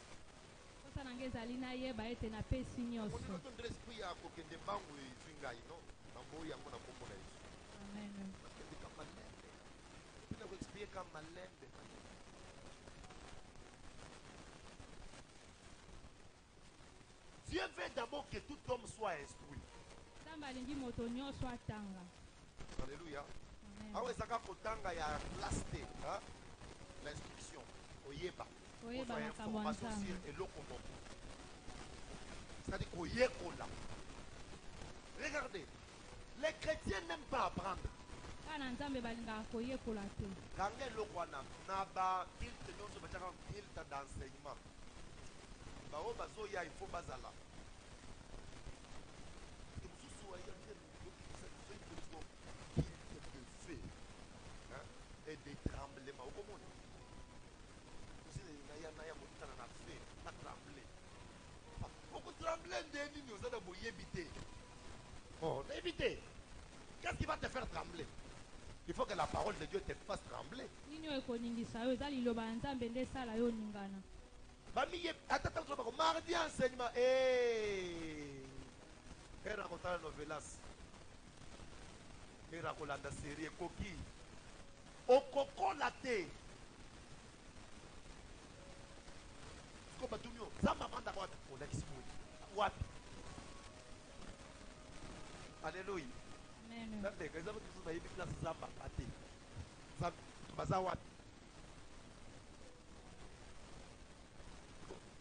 posa na ngai ezali nayeba ete napesi nyonso. On a l'esprit à kokende mangu ezingai non. Nambo yango na kombo na Yesu. Amen. Bakende kama lembe. Pina kuexpliquer kama lembe. Dieu veut d'abord que tout homme soit instruit. nzambe alingi moto nyonso atanga. Alléluia. Amen. Awe saka kotanga ya classe T, hein? L'instruction. Oyeba. Oyeba Kozwa makambo ya information Nzambe. sur eloko moko. C'est-à-dire koyekola. Regardez, les chrétiens n'aiment pas apprendre. kaka na nzambe balingaka koyekola te. Kanga eloko wana na ba kilte nyonso batiaka kilte d'enseignement. Bao bazoya il faut bazala. Et des tremblements. Au commun. Vous beaucoup trembler de nous allons éviter. Oh, éviter. Qu'est-ce qui va te faire trembler? Il faut que la parole de Dieu te fasse trembler. nini oyo ekoningisa yo eza liloba ya nzambe nde esala yo oningana. Mardi enseignement. Et raconter la novelas. Et raconter la série coquille. Okoko la te. Comme tout le monde. Zamba manda wapi. Alléluia. Amen. Même les gens qui sont dans la zamba pate. Zamba wapi.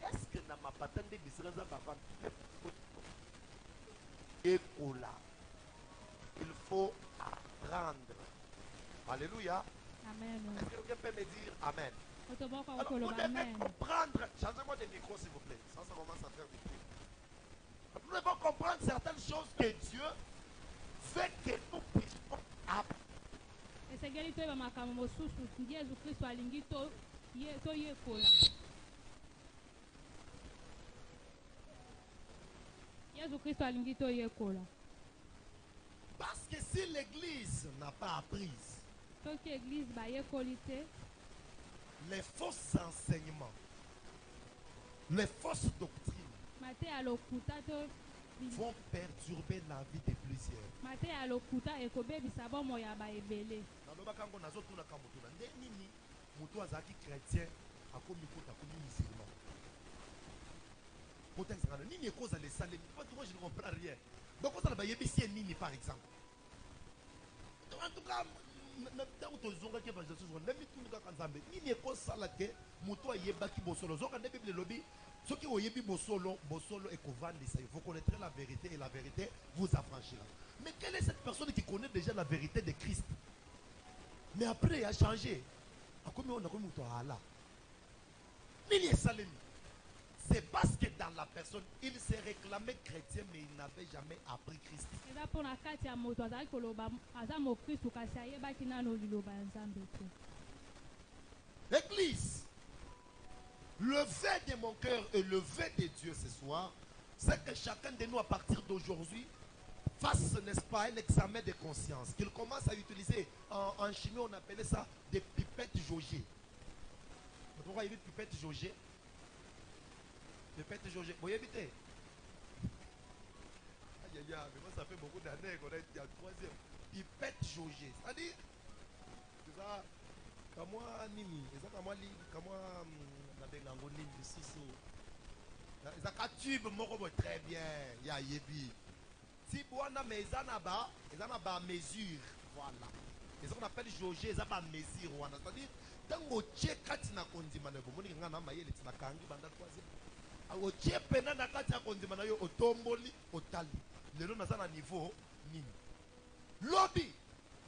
Est-ce que na mapatande bisira zamba pate? Écola. Il faut apprendre. Alléluia. Amen. Est-ce que quelqu'un peut me dire Amen? otoboka Alors, vous okoloba devez amen. comprendre. Changez-moi de micro, s'il vous plaît. Ça commence à faire du bruit. Nous devons comprendre certaines choses que Dieu veut que nous puissions apprendre. esengeli toyeba makambo mosusu ndi yesu kristo alingi toyekola. yesu kristo alingi toyekola. Parce que si l'Église n'a pas appris soki eglize bayekoli te, les faux enseignements, les fausses doctrines mate ya lokuta to vont perturber la vie de plusieurs. mate ya lokuta ekobebisa bomoi ya baebele. Nalobaka ngo nazotunaka motu na nde nini motu azalaki chrétien akomi kota akomi musulman. Kotangisaka na nini ekozala esalemi? Moi je ne comprends rien. Donc kozala bayebisi ye nini par exemple? En tout cas même temps où tu as dit évangélisation, même si tu n'as pas ensemble, ni ne pas ça là que moto a yéba qui bosolo. Zoka ne bible lobby. Ceux qui ont yébi bosolo et kovandi ça. Il faut connaître la vérité et la vérité vous affranchira. Mais quelle est cette personne qui connaît déjà la vérité de Christ? Mais après il a changé. À combien on a comme toi là? Nini est salemi. C'est parce que dans la personne, il s'est réclamé chrétien, mais il n'avait jamais appris Christ. L'église, le vœu de mon cœur et le vœu de Dieu ce soir, c'est que chacun de nous, à partir d'aujourd'hui, fasse, n'est-ce pas, un examen de conscience. Qu'il commence à utiliser, en chimie, on appelait ça des pipettes jaugées. Pourquoi il y a des pipettes jaugées? Pipettes jaugées. Vous voyez, évitez. Aïe, aïe, aïe, mais moi, ça fait beaucoup d'années qu'on est en troisième. Pipette jaugée. C'est-à-dire, c'est ça, comme moi, Nimi, c'est ça, comme moi, Nabengango, Nimi, ici, c'est ça, tube, moi, très bien, il y a Yebi. Si vous avez des mesures, voilà. C'est ça qu'on appelle jaugée, c'est ça, mesure, voilà. C'est-à-dire, tant que tu es katina kondimana, vous avez un maïe, les tina kangi, banda troisième. Au tchè pena na katia kondimana yo otomboli otali. Le nom na niveau nini. Lobby.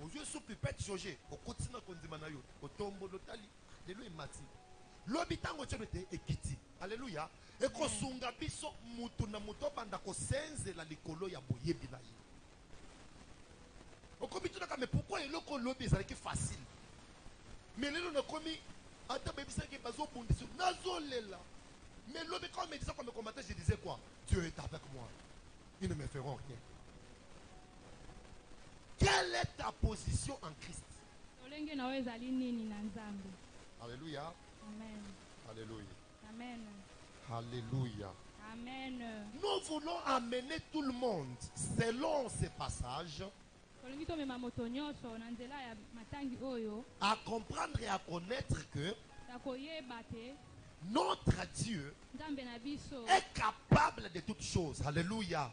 Aux yeux sous pipette jogé. Au continent kondimana yo otomboli otali. Alléluia mati. Lobby tango tchèbete ekiti. Alléluia. Et ko sunga biso mutu na muto banda ko senze la likolo ya boyebi na yo. Okomi tu na mais pourquoi il ko lobby ça qui facile. Mais le nom komi ata bebisa ki bazo bundisi nazolela. Mais l'homme, quand on me disait comme commentaire, je disais quoi? Dieu est avec moi. Ils ne me feront rien. Quelle est ta position en Christ? Alléluia. Amen. Alléluia. Amen. Alléluia. Amen. Nous voulons amener tout le monde, selon ces passages, à comprendre et à connaître que notre Dieu est capable de toutes choses. Alléluia.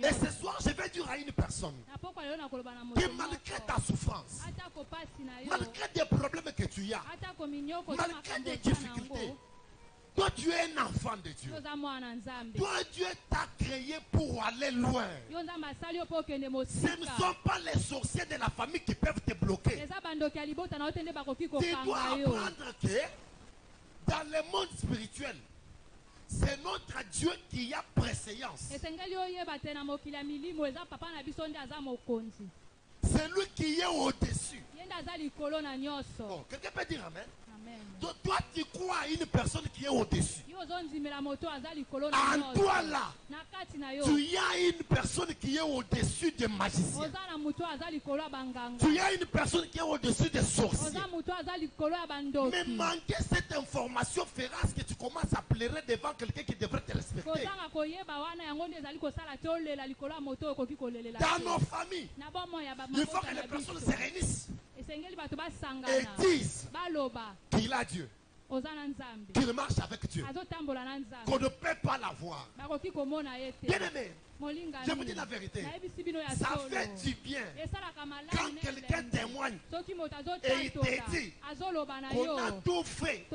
Et ce soir, je vais dire à une personne que malgré ta souffrance, malgré des problèmes que tu as, malgré des difficultés, toi tu es un enfant de Dieu. Toi Dieu t'a créé pour aller loin. Ce ne sont pas les sorciers de la famille qui peuvent te bloquer. Tu dois apprendre que dans le monde spirituel, c'est notre Dieu qui a préséance. C'est lui qui est au-dessus. Bon, quelqu'un peut dire amen. Donc, toi, tu crois à une personne qui est au-dessus. En toi, là, tu as une personne qui est au-dessus des magiciens. Tu as une personne qui est au-dessus des sorciers. Mais manquer cette information fera ce que tu commences à pleurer devant quelqu'un qui devrait te respecter. Dans nos familles, il faut que les personnes se réunissent et disent qu'il a Dieu, qu'il marche avec Dieu, qu'on ne peut pas l'avoir. Bien aimé, je vous dis la vérité, ça fait du bien quand quelqu'un témoigne et il te dit qu'on a tout fait,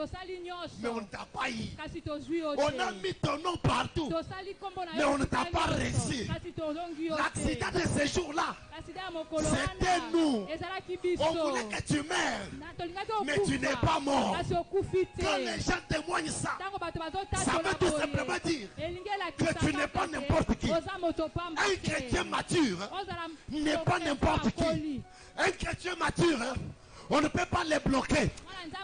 mais on ne t'a pas eu. On a mis ton nom partout, mais on ne t'a pas réussi. L'accident de ce jour-là, c'était nous. On voulait que tu meurs, mais tu n'es pas mort. Quand les gens témoignent ça, ça veut tout simplement dire que tu n'es pas n'importe qui. Un chrétien mature n'est pas n'importe qui. Un chrétien mature, on ne peut pas les bloquer.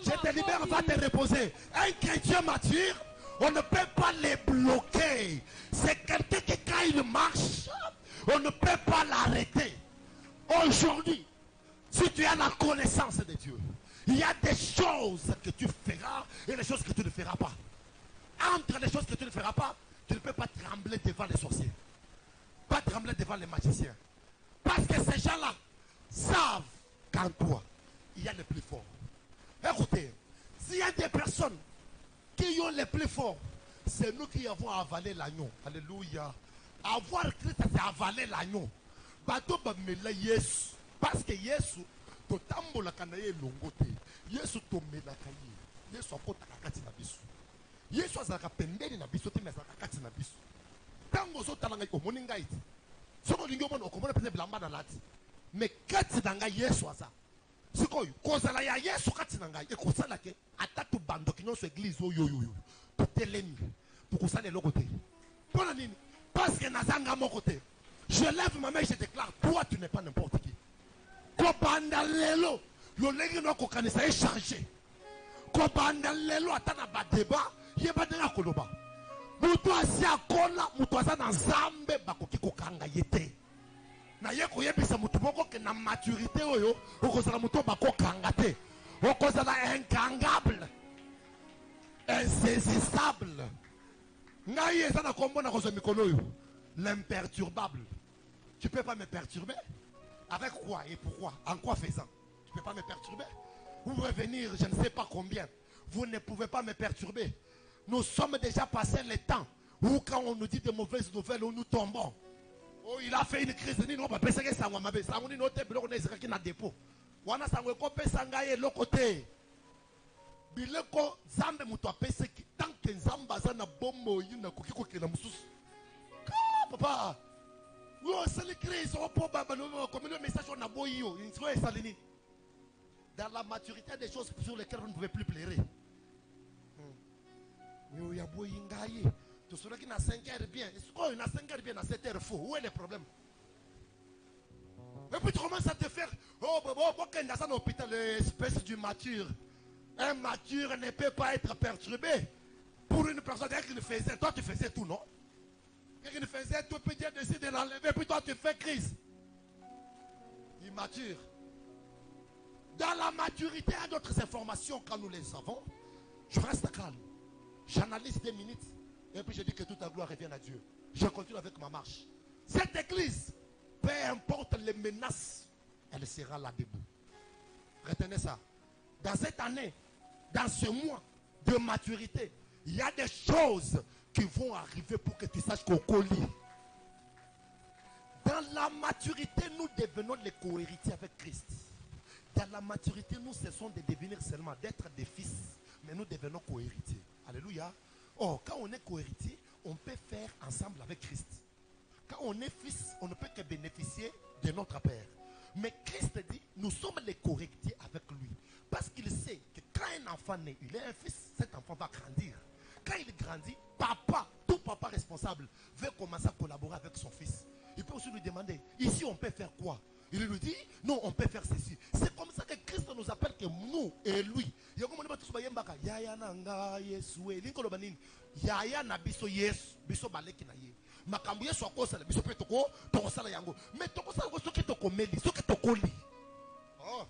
Je te libère, va te reposer. Un chrétien mature, on ne peut pas les bloquer. C'est quelqu'un qui, quand il marche, on ne peut pas l'arrêter. Aujourd'hui, si tu as la connaissance de Dieu, il y a des choses que tu feras et des choses que tu ne feras pas. Entre les choses que tu ne feras pas, tu ne peux pas trembler devant les sorciers. Pas trembler devant les magiciens. Parce que ces gens-là savent qu'en toi, il y a le plus fort. Écoutez, s'il y a des personnes qui ont le plus fort, c'est nous qui avons avalé l'agneau. Alléluia. Avoir Christ, c'est avaler l'agneau. Parce que Jésus, totambolaka na ye longo te. Yesu tomelaka ye. Yesu akotaka kati na biso. Yesu azalaka pembeni na biso te mais azalaka kati na biso. Tango ozotala ngai omoni ngai te. Soko lingi omona okomona pene bilamba na lati. Mais kati na ngai Yesu aza. Sikoyo kozala ya Yesu kati na ngai ekosala ke ata tobandoki nyonso église oyo yoyo. Totelemi tokosala eloko te. Pona nini? Parce que nazanga moko te. Je lève ma main et je déclare, toi tu n'es pas n'importe qui. Kobanda lelo, lolenge no kokanisa est changé. Kobanda lelo atana ba débat, yeba denga koloba. Mutu asi akola, mutu asa na nzambe bakoki kokanga yete. Na ye koyebisa mutu moko ke na maturité oyo, okozala mutu bakokanga te. Okozala incangable, insaisissable. Ngai eza na kombo na kozo mikolo oyo, l'imperturbable. Tu peux pas me perturber? Avec quoi et pourquoi? En quoi faisant? Tu peux pas me perturber? Vous pouvez venir, je ne sais pas combien. Vous ne pouvez pas me perturber. Nous sommes déjà passé le temps où quand on nous dit de mauvaises nouvelles, nous tombons. Oh, il a fait une crise. Nous ne pouvons pas penser que ça va m'abaisser. Ça va nous noter, mais on est qui n'a dépôt. On a ça, on peut s'engager l'autre côté. Bileko zambe mutu apese tant que zamba zana bombo yina kokiko kena mususu. Papa. Oh, c'est le crise. Oh, papa, comme le message on a beau yo, dans la maturité des choses sur lesquelles vous ne pouvez plus pleurer. Il y a beau yingaye. Tu sauras qu'il n'a 5 heures bien. Est-ce qu'il a 5 heures bien, à 7 heures faux? Où est le problème? Et puis tu commences à te faire. Oh, quand dans un hôpital, l'espèce du mature. Un mature ne peut pas être perturbé. Pour une personne qui le faisait, toi tu faisais tout, non? Qui faisait tout, puis Dieu décide de l'enlever, puis toi tu fais crise. Immature. Dans la maturité, il y a d'autres informations quand nous les avons. Je reste calme. J'analyse 2 minutes. Et puis je dis que toute la gloire revient à Dieu. Je continue avec ma marche. Cette église, peu importe les menaces, elle sera là debout. Retenez ça. Dans cette année, dans ce mois de maturité, il y a des choses qui vont arriver pour que tu saches qu'au colis. Dans la maturité, nous devenons les co-héritiers avec Christ. Dans la maturité, nous cessons de devenir seulement d'être des fils, mais nous devenons co-héritiers. Alléluia. Oh, quand on est co-héritier, on peut faire ensemble avec Christ. Quand on est fils, on ne peut que bénéficier de notre Père. Mais Christ dit, nous sommes les co-héritiers avec lui. Parce qu'il sait que quand un enfant naît, il est un fils, cet enfant va grandir. Quand il grandit, papa, tout papa responsable, veut commencer à collaborer avec son fils. Il peut aussi lui demander, ici on peut faire quoi? Il lui dit, non, on peut faire ceci. C'est comme ça que Christ nous appelle que nous et lui. Yaya nanga Yesu linko lobanini yaya na biso Yesu biso baleki na ye makambo Yesu akosala biso pe toko tokosala yango mais tokosala ko soki tokomeli soki tokoli. Oh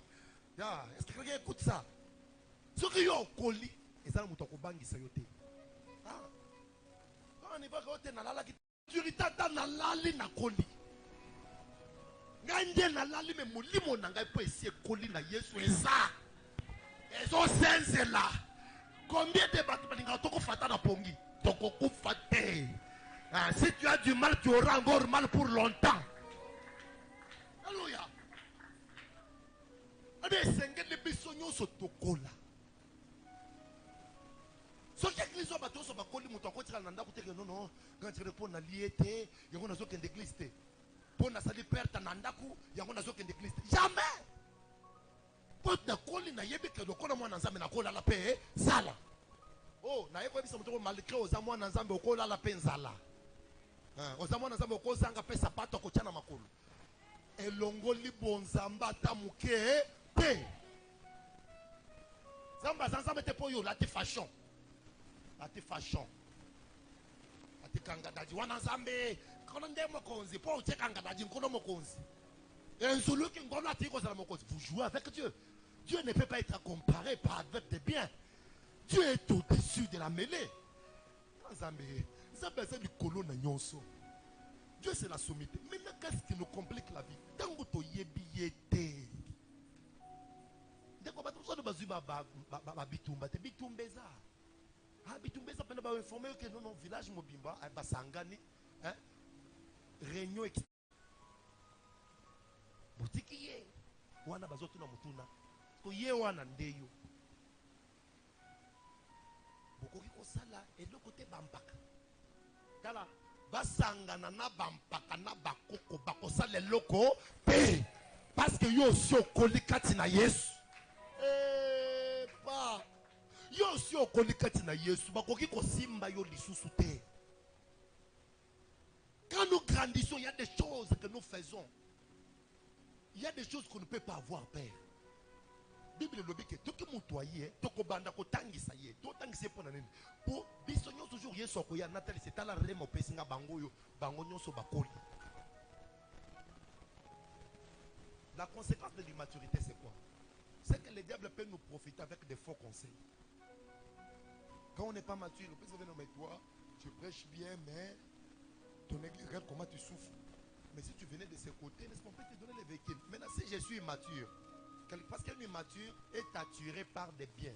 ya est-ce que quelqu'un écoute ça? Soki yo koli ezala muto akobangisa yo te. Ah on ne va pas te na lala ki turita na lali na koli ngande na lali me molimo na ngai po esi koli na Yesu eza. Ezo senzela. Combien de bâtiments toko fata na pongi? Toko kufate. Si tu as du mal, tu auras encore mal pour longtemps. Alléluia. Abe senge le bisonyo so tokola. So que l'église ba to so ba koli muto akotira na ndako teke non quand tu réponds na liete, yango na zo kende église te. Pona sali perte na ndako, yango na zo kende église. Jamais. Pota koli na yebi ke lokola mwana nzambe na kola la pe sala. Oh, na yeko bisa mutoko malgré oza mwana nzambe okola la pe nzala. Oza mwana nzambe okozanga pe sapato kochana makolo. Elongoli bonzamba tamuke te. Zamba nzambe te po yo la te fashion. La te fashion. La te kangadaji wana nzambe kono ndemo konzi po te kangadaji kono mokonzi. Vous jouez avec Dieu. Dieu ne peut pas être comparé par avec des biens. Dieu est au-dessus de la mêlée. Dieu c'est la sommité. Maintenant qu'est-ce qui nous complique la vie? Réunion wana bazotu na mutuna ko ye wana ndeyo bokoki kosala eloko te bampaka kala basangana na bampaka na bakoko bakosala eloko te parce que yo aussi okoli kati na Yesu pa yo aussi okoli kati na Yesu bakoki kosimba yo lisusu te. Quand nous grandissons, il y a des choses que nous faisons. Il y a des choses qu'on ne peut pas avoir, Père. Bible le dit que tout le monde tout banda ko tangisa ye, tout tangisa pour nani. Pour bisonyo toujours yeso ko ya Nathalie c'est à la remo pesinga bango yo, bango nyonso bakoli. La conséquence de l'immaturité c'est quoi? C'est que le diable peut nous profiter avec des faux conseils. Quand on n'est pas mature, on peut se dire non mais toi, tu prêches bien mais ton église, regarde comment tu souffres. Mais si tu venais de ce côté, n'est-ce qu'on peut te donner les véhicules? Maintenant, si je suis immature, parce qu'un immature est attiré par des biens.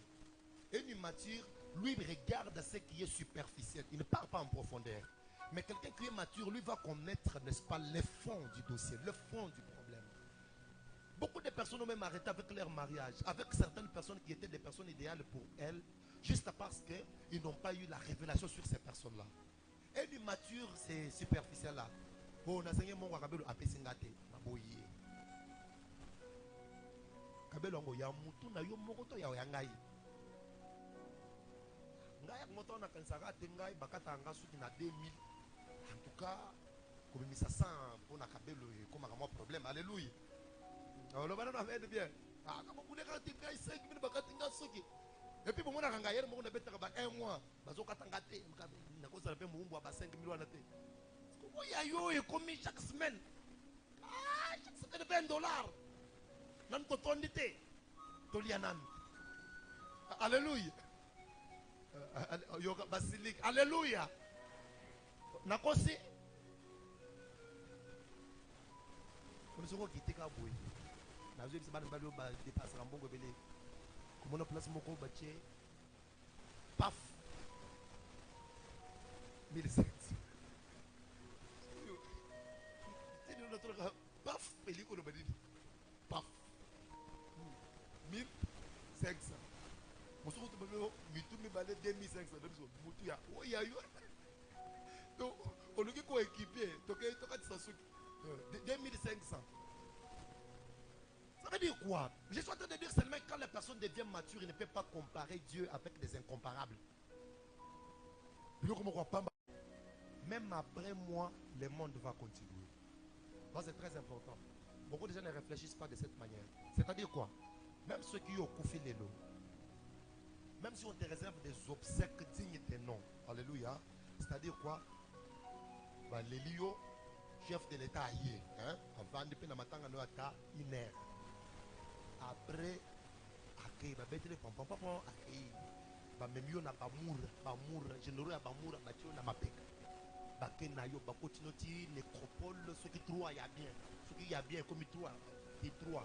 Un immature, lui, regarde ce qui est superficiel. Il ne part pas en profondeur. Mais quelqu'un qui est mature, lui, va connaître, n'est-ce pas, le fond du dossier, le fond du problème. Beaucoup de personnes ont même arrêté avec leur mariage, avec certaines personnes qui étaient des personnes idéales pour elles, juste parce qu'ils n'ont pas eu la révélation sur ces personnes-là. Un immature, c'est superficiel là. Oh, on a enseigné mon kabelo apesingate, maboye. Kabelo ngo ya mutu na yo mokoto ya yangai. Ngai moto na kansaka tengai bakata anga suki na 2000. En tout cas, comme misa 100 pour na kabelo comme un problème. Alléluia. Alors le bana na fait bien. Ah, comme vous voulez quand tengai 5000 bakata nga suki. Et puis, pour moi, je vais un mois. Je vais faire 5 000 euros. Il y a commis chaque semaine. Chaque semaine, $20. Alléluia. Basilique. Alléluia. Nakosi. On se voit qui était là. Je vais dépasser un bon gobelet. Comment on place mon combat? Paf 1700. Paf, paf 1500. Mon second me balait 2500. Donc, on nous dit qu'on est équipé. Donc, 2500. Ça veut dire quoi? Je suis en train de dire seulement quand la personne devient mature, il ne peut pas comparer Dieu avec des incomparables. Même après moi, le monde va continuer. Ça c'est très important. Beaucoup de gens ne réfléchissent pas de cette manière. C'est-à-dire quoi? Même ceux qui ont couffé les lots, même si on te réserve des obsèques dignes de nom, alléluia, c'est-à-dire quoi? Les lios, chef de l'État aillé, avant de payer la matanga no ata iner. Après, accueil, bête les pompons, accueil, memio na bamour, généreux à bamour, batio na mapek. Baké na yo, bakotinoti, nécropole, ceux qui trouvent y a bien, ceux qui y a bien comme ils trouvent, ils trouvent.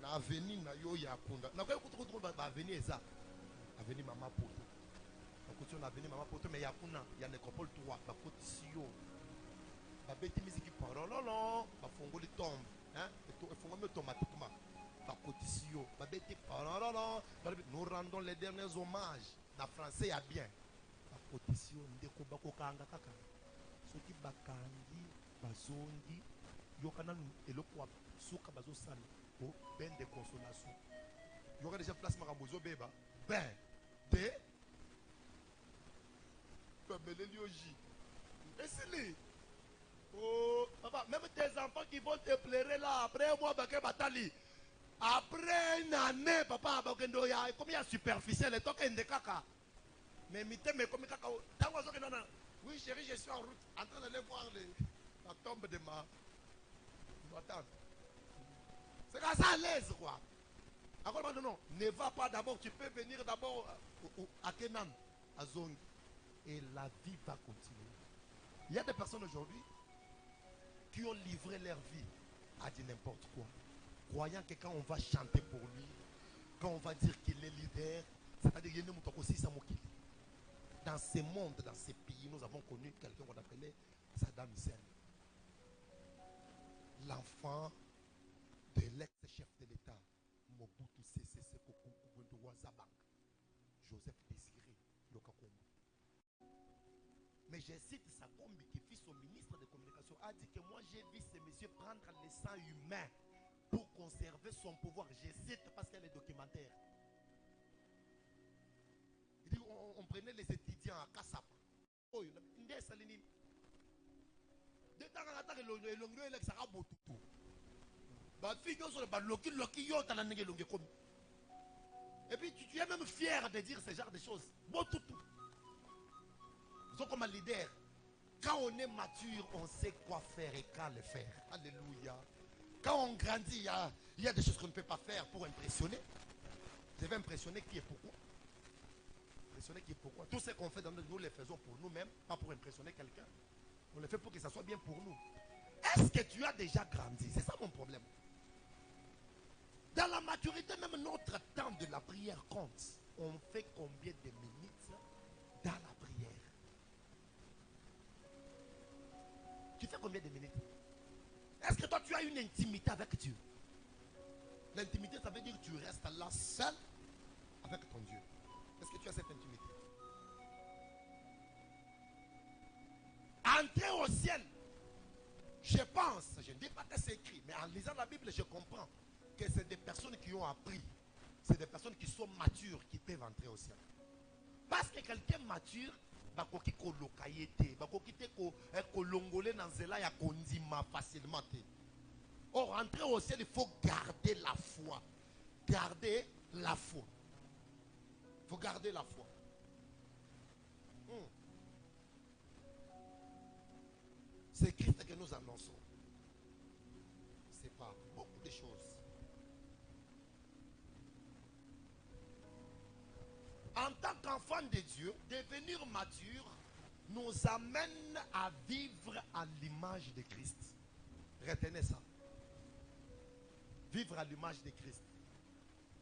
Na avenue na yo ya kunda. Na quoi qu'on trouve avenue ça, avenue Mama Poto. Bakotinoti na avenue Mama Poto, mais ya kuna, ya nécropole 3, bakotio. Babeti musique parololo, bafongoli tombe. Automatiquement. Nous rendons les derniers hommages. La français a bien. Ce qui bakandi, bazondi, yokana eloko suka bazosali au ben de consolation. Yoka déjà place marabozo beba. Ben de Babelelioji. Et c'est lui. Oh, papa, même tes enfants qui vont te pleurer là, après moi, batali. Après une année, papa, comme il y a superficiel, et toi, il y a caca. Mais comme caca. Oui, chérie, je suis en route, en train d'aller voir la tombe de ma tante. C'est comme ça à l'aise, quoi. Encore non, ne va pas d'abord, tu peux venir d'abord à Kenan, à Zong. Et la vie va continuer. Il y a des personnes aujourd'hui qui ont livré leur vie à dire n'importe quoi, croyant que quand on va chanter pour lui, quand on va dire qu'il est leader, c'est-à-dire qu'il y a aussi Samokili. Dans ce monde, dans ces pays, nous avons connu quelqu'un qu'on appelait Saddam Hussein. L'enfant de l'ex-chef de l'État, Mobutu Sese Seko Kunkugundu Wazabang, Joseph Désiré Lokakombo. Mais je cite Sakombi qui fut son ministre de communication, a dit que moi j'ai vu ces messieurs prendre le sang humain pour conserver son pouvoir. Je cite parce qu'il y a les documentaires. Il dit on prenait les étudiants à Kassap. Oh, il y a des et puis tu es même fier de dire ce genre de choses. Nous sommes comme un leader. Quand on est mature, on sait quoi faire et quand le faire. Alléluia. Quand on grandit, il y a des choses qu'on ne peut pas faire pour impressionner. Je vais impressionner qui et pourquoi. Impressionner qui et pourquoi. Tout ce qu'on fait dans nous le faisons pour nous-mêmes, pas pour impressionner quelqu'un. On le fait pour que ça soit bien pour nous. Est-ce que tu as déjà grandi? C'est ça mon problème. Dans la maturité, même notre temps de la prière compte. On fait combien de minutes dans la prière? Tu fais combien de minutes? Est-ce que toi tu as une intimité avec Dieu? L'intimité, ça veut dire que tu restes là seul avec ton Dieu. Est-ce que tu as cette intimité? Entrer au ciel, je pense, je ne dis pas que c'est écrit, mais en lisant la Bible, je comprends que c'est des personnes qui ont appris. C'est des personnes qui sont matures qui peuvent entrer au ciel. Parce que quelqu'un mature, facilement. Or, rentrer au ciel, il faut garder la foi. Garder la foi. Il faut garder la foi. C'est Christ que nous annonçons. C'est pas beaucoup de choses. En tant qu'enfant de Dieu, devenir mature nous amène à vivre à l'image de Christ. Retenez ça. Vivre à l'image de Christ.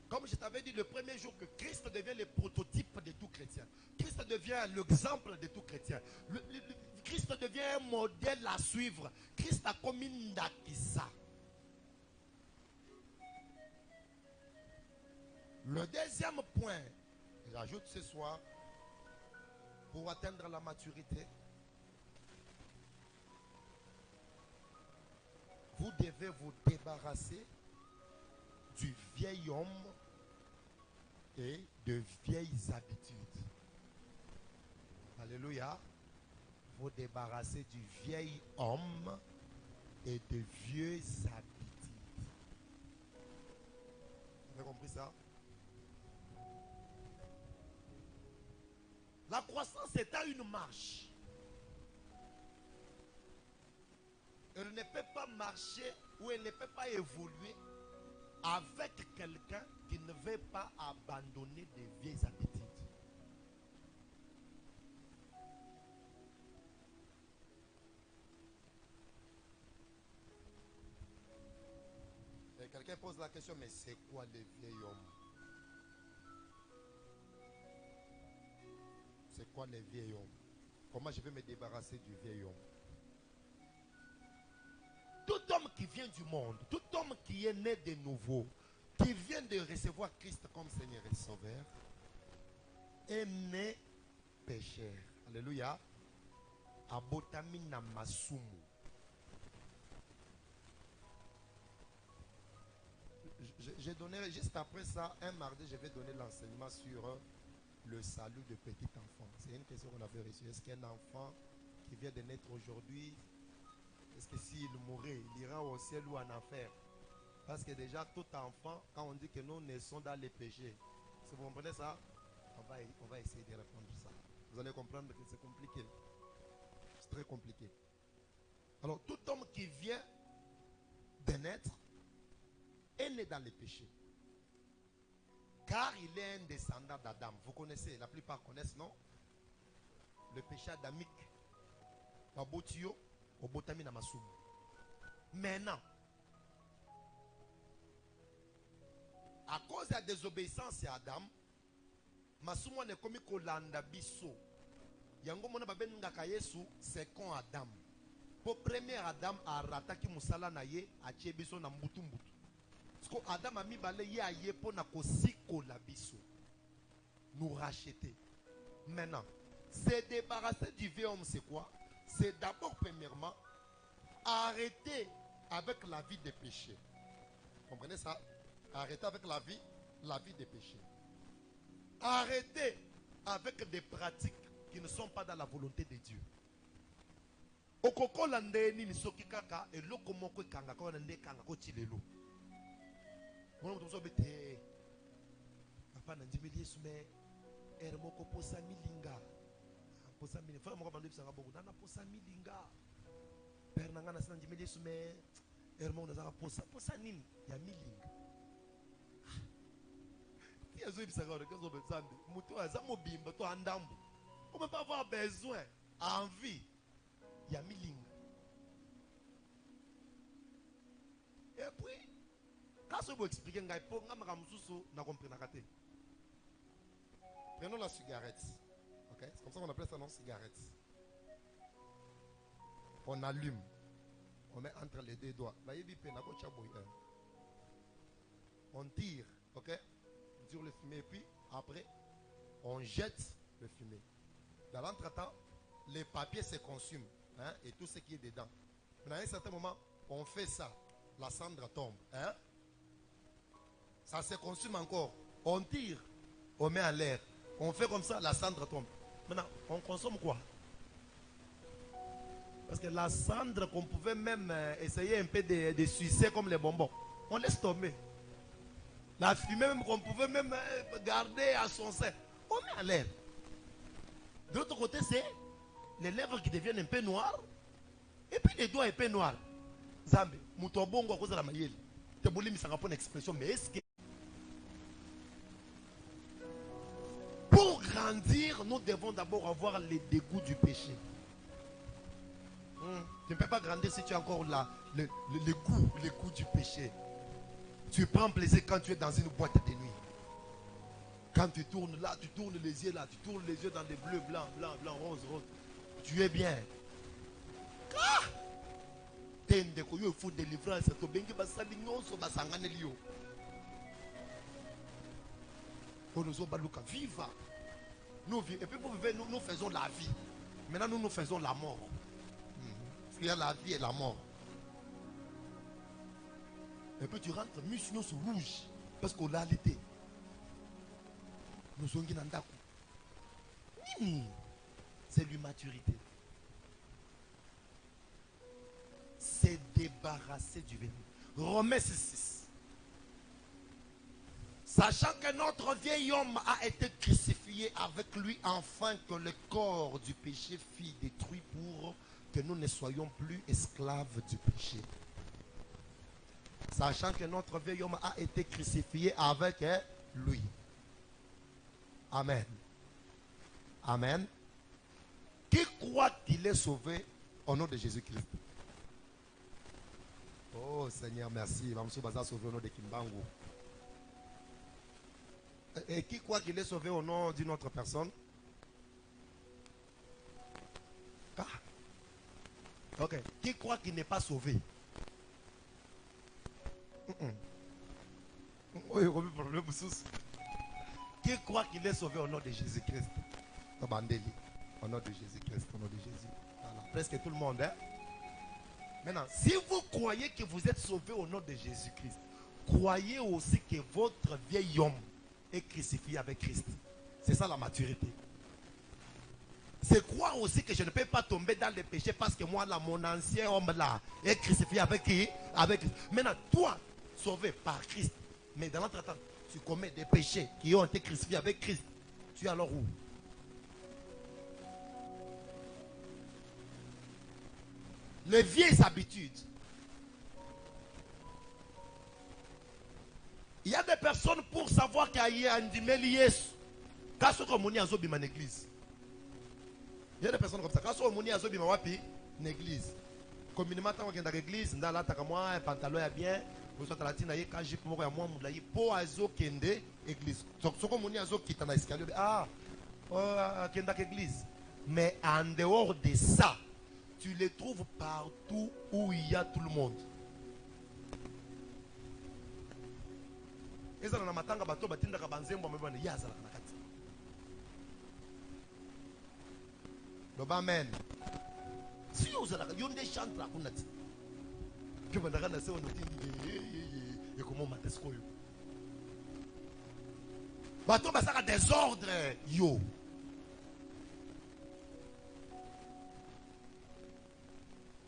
Comme je t'avais dit le premier jour que Christ devient le prototype de tout chrétien. Christ devient l'exemple de tout chrétien. Christ devient un modèle à suivre. Christ a commis Ndakisa. Le deuxième point, j'ajoute ce soir, pour atteindre la maturité, vous devez vous débarrasser du vieil homme et de vieilles habitudes. Alléluia. Vous débarrasser du vieil homme et de vieilles habitudes. Vous avez compris ça? La croissance est à une marche. Elle ne peut pas marcher ou elle ne peut pas évoluer avec quelqu'un qui ne veut pas abandonner des vieilles habitudes. Et quelqu'un pose la question, mais c'est quoi les vieils hommes? C'est quoi les vieils hommes? Comment je vais me débarrasser du vieil homme? Tout homme qui vient du monde, tout homme qui est né de nouveau, qui vient de recevoir Christ comme Seigneur et Sauveur, est né pécheur. Alléluia. Abotami na masumu. J'ai donné, juste après ça, un mardi, je vais donner l'enseignement sur le salut de petit enfant. C'est une question qu'on avait reçue. Est-ce qu'un enfant qui vient de naître aujourd'hui, est-ce que s'il mourait, il ira au ciel ou en enfer? Parce que déjà, tout enfant, quand on dit que nous naissons dans les péchés, si vous comprenez ça, on va essayer de répondre à ça. Vous allez comprendre que c'est compliqué. C'est très compliqué. Alors, tout homme qui vient de naître est né dans les péchés. Car il est un descendant d'Adam. Vous connaissez, la plupart connaissent, non? Le péché adamique. Wabotio, obotami na masumu. Maintenant, à cause de la désobéissance à Adam, masumu ne komi kolanda biso. Yango mona babengaka Yesu, c'est con Adam. Pour premier Adam a rataki musala na ye, a biso na mbutu mbutu. Adam a mis balayé à yepo na kosiko la biso. Nous racheter. Maintenant, se débarrasser du vieux homme, c'est quoi? C'est d'abord, premièrement, arrêter avec la vie des péchés. Comprenez ça? Arrêter avec la vie des péchés. Arrêter avec des pratiques qui ne sont pas dans la volonté de Dieu. Okoko landeni ni soki kaka eloko moko kanga ko nande kanga ko tilelo. Mwana mutu bete papa na ndimeli Yesu me er moko posa milinga. Posa milinga. Fa moko bandu bisanga boku nana posa milinga. Père nanga na sana ndimeli Yesu me er moko nazaka posa nini ya milinga. Ti azo bisanga ko zo betsambe. Mutu aza mobimba to andambu. On peut pas avoir besoin, envie. Il y a miling. Et puis, quand je vous explique, prenons la cigarette. Okay? C'est comme ça qu'on appelle ça, non, cigarette. On allume. On met entre les deux doigts. On tire. Ok? On tire le fumet. Et puis, après, on jette le fumet. Dans l'entretemps, les papiers se consument. Hein, et tout ce qui est dedans. Mais à un certain moment, on fait ça. La cendre tombe. Hein? Ça se consume encore. On tire. On met en l'air. On fait comme ça, la cendre tombe. Maintenant, on consomme quoi? Parce que la cendre qu'on pouvait même essayer un peu de sucer comme les bonbons, on laisse tomber. La fumée même qu'on pouvait même garder à son sein, on met en l'air. De l'autre côté, c'est les lèvres qui deviennent un peu noires. Et puis les doigts un peu noirs. Zambe, mutobongo à cause de la maïel. Te bouli mi sanga pour une expression. Mais est-ce que pour grandir, nous devons d'abord avoir les dégoûts du péché. Tu ne peux pas grandir si tu as encore le goût du péché. Tu prends plaisir quand tu es dans une boîte de nuit. Quand tu tournes là, tu tournes les yeux là, tu tournes les yeux dans les bleus, blancs, blancs, blancs, roses, roses. Tu es bien. Ah! Il faut délivrance. Viva. Et puis nous faisons la vie. Maintenant nous faisons la mort. Il y a la vie et la mort. Et puis tu rentres muscles rouge. Parce qu'on l'a l'été. Nous sommes dans c'est l'immaturité. C'est débarrasser du vécu. Romains 6. Sachant que notre vieil homme a été crucifié avec lui afin que le corps du péché fût détruit pour que nous ne soyons plus esclaves du péché. Sachant que notre vieil homme a été crucifié avec lui. Amen. Amen. Qui croit qu'il est sauvé au nom de Jésus-Christ? Oh Seigneur, merci. Vamos sauver au nom de Kimbangu. Et qui croit qu'il est sauvé au nom d'une autre personne? Ah. Ok. Qui croit qu'il n'est pas sauvé? Oui, problème. Qui croit qu'il est sauvé au nom de Jésus-Christ? Au nom de Jésus-Christ, au nom de Jésus. Voilà. Presque tout le monde. Hein? Maintenant, si vous croyez que vous êtes sauvé au nom de Jésus-Christ, croyez aussi que votre vieil homme est crucifié avec Christ. C'est ça la maturité. C'est croire aussi que je ne peux pas tomber dans le péché parce que moi, là, mon ancien homme là est crucifié avec qui? Avec Christ. Maintenant, toi, sauvé par Christ, mais dans l'entretemps, tu commets des péchés qui ont été crucifiés avec Christ. Tu es alors où? Les vieilles habitudes. Il y a des personnes pour savoir qu'il y a un dimelies. Quand ce qu'on a zobi en église. Il y a des personnes comme ça. Quand ce qu'on a zobi en église. Communément, quand on est dans l'église, on a là, un pantalon est bien. Vous êtes à la tine, quand j'ai pour moi, je suis pour azo kende église. Donc, ce qu'on a zo qui est dans l'escalier. Ah, kende église. Mais en dehors de ça, tu les trouves partout où il y a tout le monde. eza na matanga bato batindaka banzembo mebana yaza na kati. Loba amen. Si vous avez yon des chants là qu'on a dit. Que vous avez dit on et comment mates koyo. Bato basaka désordre yo.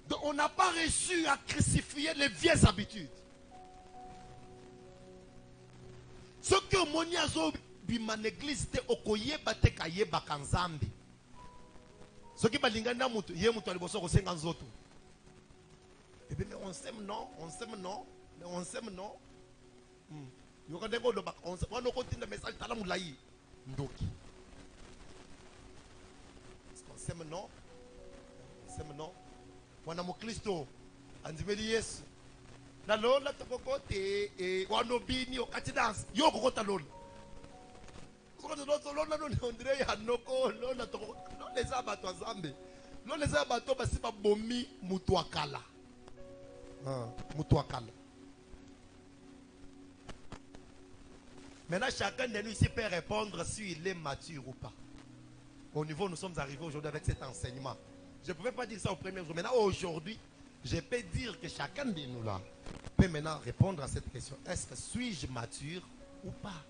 Donc on n'a pas réussi à crucifier les vieilles habitudes. Ce que moniazo biman église te okoye bate kaye bakanzambi. Ce qui balingana mutu ye mutu aliboso ko 50 autres. Et puis mais on s'aime non, mais on s'aime non. Yo ka dengo lo bak on ko tinda message tala mulai ndoki. Est-ce qu'on s'aime non? On s'aime non. Wana mo Kristo andimeli Yesu. Na lola tokokote e wano bini okati dance. Yo kokota lola. André Hanoko lola toko les abato zambe. Non les abato basi ba bomi mutuakala. Mutuakala. Maintenant chacun de nous ici peut répondre s'il est mature ou pas. Au niveau nous sommes arrivés aujourd'hui avec cet enseignement. Je ne pouvais pas dire ça au premier jour. Maintenant aujourd'hui, je peux dire que chacun de nous là peut maintenant répondre à cette question. Est-ce que suis-je mature ou pas?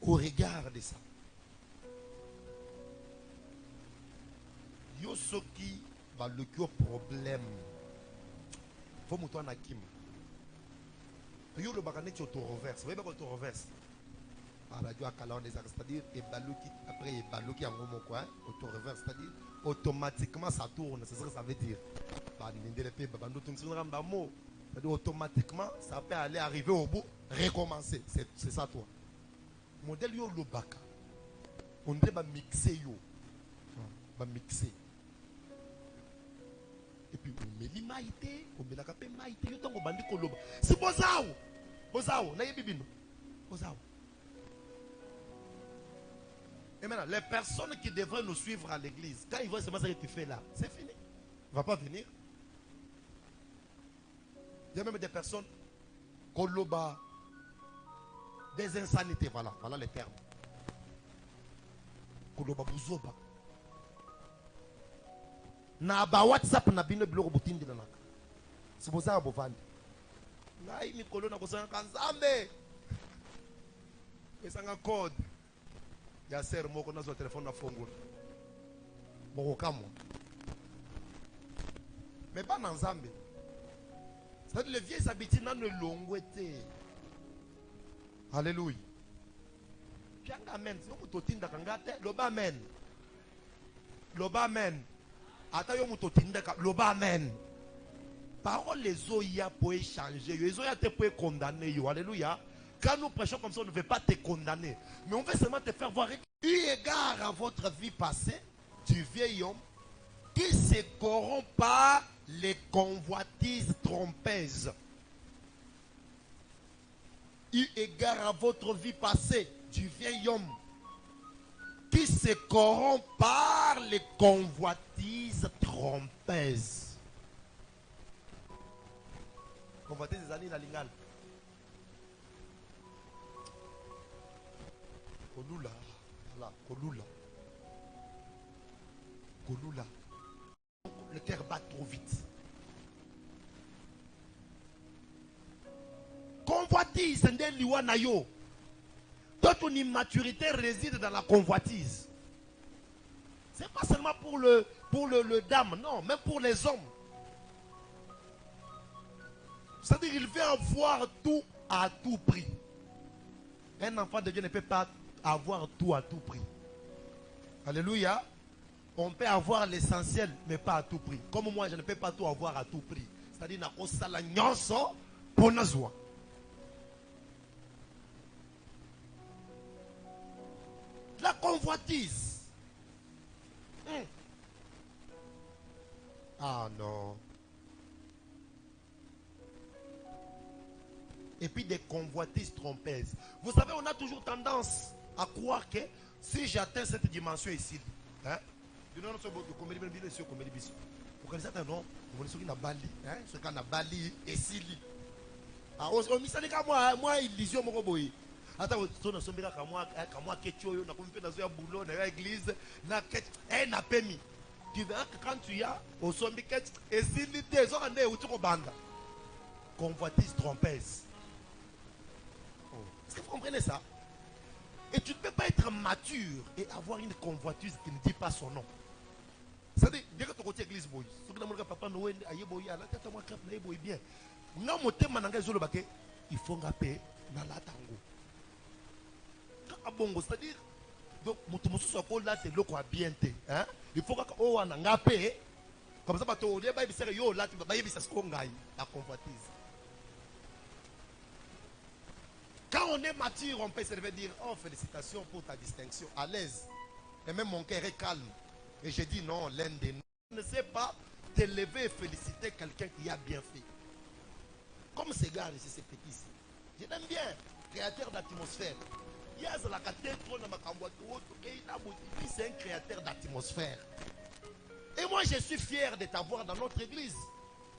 Au regard de ça. Yo soki ba le problème. Faut muto na kim. Yo le bakane tu auto-reverse. Vous voyez pas auto-reverse. À la radio à Kala, c'est-à-dire ebaluki après ebaluki en gros quoi, auto-reverse, c'est-à-dire automatiquement ça tourne, c'est ce que ça veut dire. Bah automatiquement ça peut aller arriver au bout, recommencer. C'est ça toi. Modèle yo le baka. On doit mixer yo. Va mixer. Et puis on met l'immaïté, on met la capé maïté, yo tango bandi koloba. C'est bozao. Bozao, na yebibino. Bozao. Et maintenant, les personnes qui devraient nous suivre à l'église, quand ils voient ce que tu fais là, c'est fini. Il ne va pas venir. Il y a même des personnes, koloba, des insanités, voilà les termes. Koloba buzoba. Na ba WhatsApp na bino blog butindi na naka. Si boza bovandi. Ngai mikolo na kosanga kanzambe. Esanga code. Ya ser moko na zo telefone na fongula. Boko kamwa. Mais pas dans Zambé. C'est-à-dire les vieilles habitudes n'ont le longouette. Alléluia. Pianga amen. Si vous totinda kangate, loba amen. Loba amen. Ata yo mutotinda ka loba amen. Parole les oya pour échanger. Les oya te pour condamner yo. Alléluia. Quand nous prêchons comme ça, on ne veut pas te condamner. Mais on veut seulement te faire voir. Eu égard à votre vie passée, du vieil homme qui se corrompt par les convoitises trompeuses. Eu égard à votre vie passée, du vieil homme qui se corrompt par les convoitises trompeuses. Convoitises des années la lingale. Kolula, voilà, Kolula. Kolula. Le cœur bat trop vite. Convoitise, c'est liwanayo. Toute ton immaturité réside dans la convoitise. C'est pas seulement pour le dame, non, même pour les hommes. C'est-à-dire qu'il veut avoir tout à tout prix. Un enfant de Dieu ne peut pas avoir tout à tout prix. Alléluia. On peut avoir l'essentiel, mais pas à tout prix. Comme moi, je ne peux pas tout avoir à tout prix. C'est-à-dire, pour nous. La convoitise. Ah non. Et puis des convoitises trompeuses. Vous savez, on a toujours tendance à croire que si j'atteins cette dimension ici, hein, Ah, on m'a dit que moi, illusion, mon boy. Attends, on a sombé comme moi, ketchup, on a compris dans un boulot, dans l'église, na permis. Tu verras que quand tu y as, au sombi ketchup, et si l'idée, on a où tu banda. Convoitise trompeuse. Est-ce que vous comprenez ça? Et tu ne peux pas être mature et avoir une convoitise qui ne dit pas son nom. C'est-à-dire, dès que tu côté église, boy, ce que tu as papa Noël, aïe boy, à la tête à moi, crêpe, naïe boy bien. Non, mon thème, il faut paix dans la tango. Bon, c'est-à-dire, donc, mon soit pour là, t'es loco à bien, hein? Il faut qu'on ait un paix. Comme ça, tu vas dire, yo, là, tu vas dire, c'est ce qu'on gagne, la convoitise. Quand on est mature, on peut se dire, oh, félicitations pour ta distinction, à l'aise. Et même mon cœur est calme. Et je dis non, l'un des nous ne sait pas t'élever et féliciter quelqu'un qui a bien fait. Comme ces gars ici, ces petits ici. Je l'aime bien, créateur d'atmosphère. C'est un créateur d'atmosphère. Et moi, je suis fier de t'avoir dans notre église.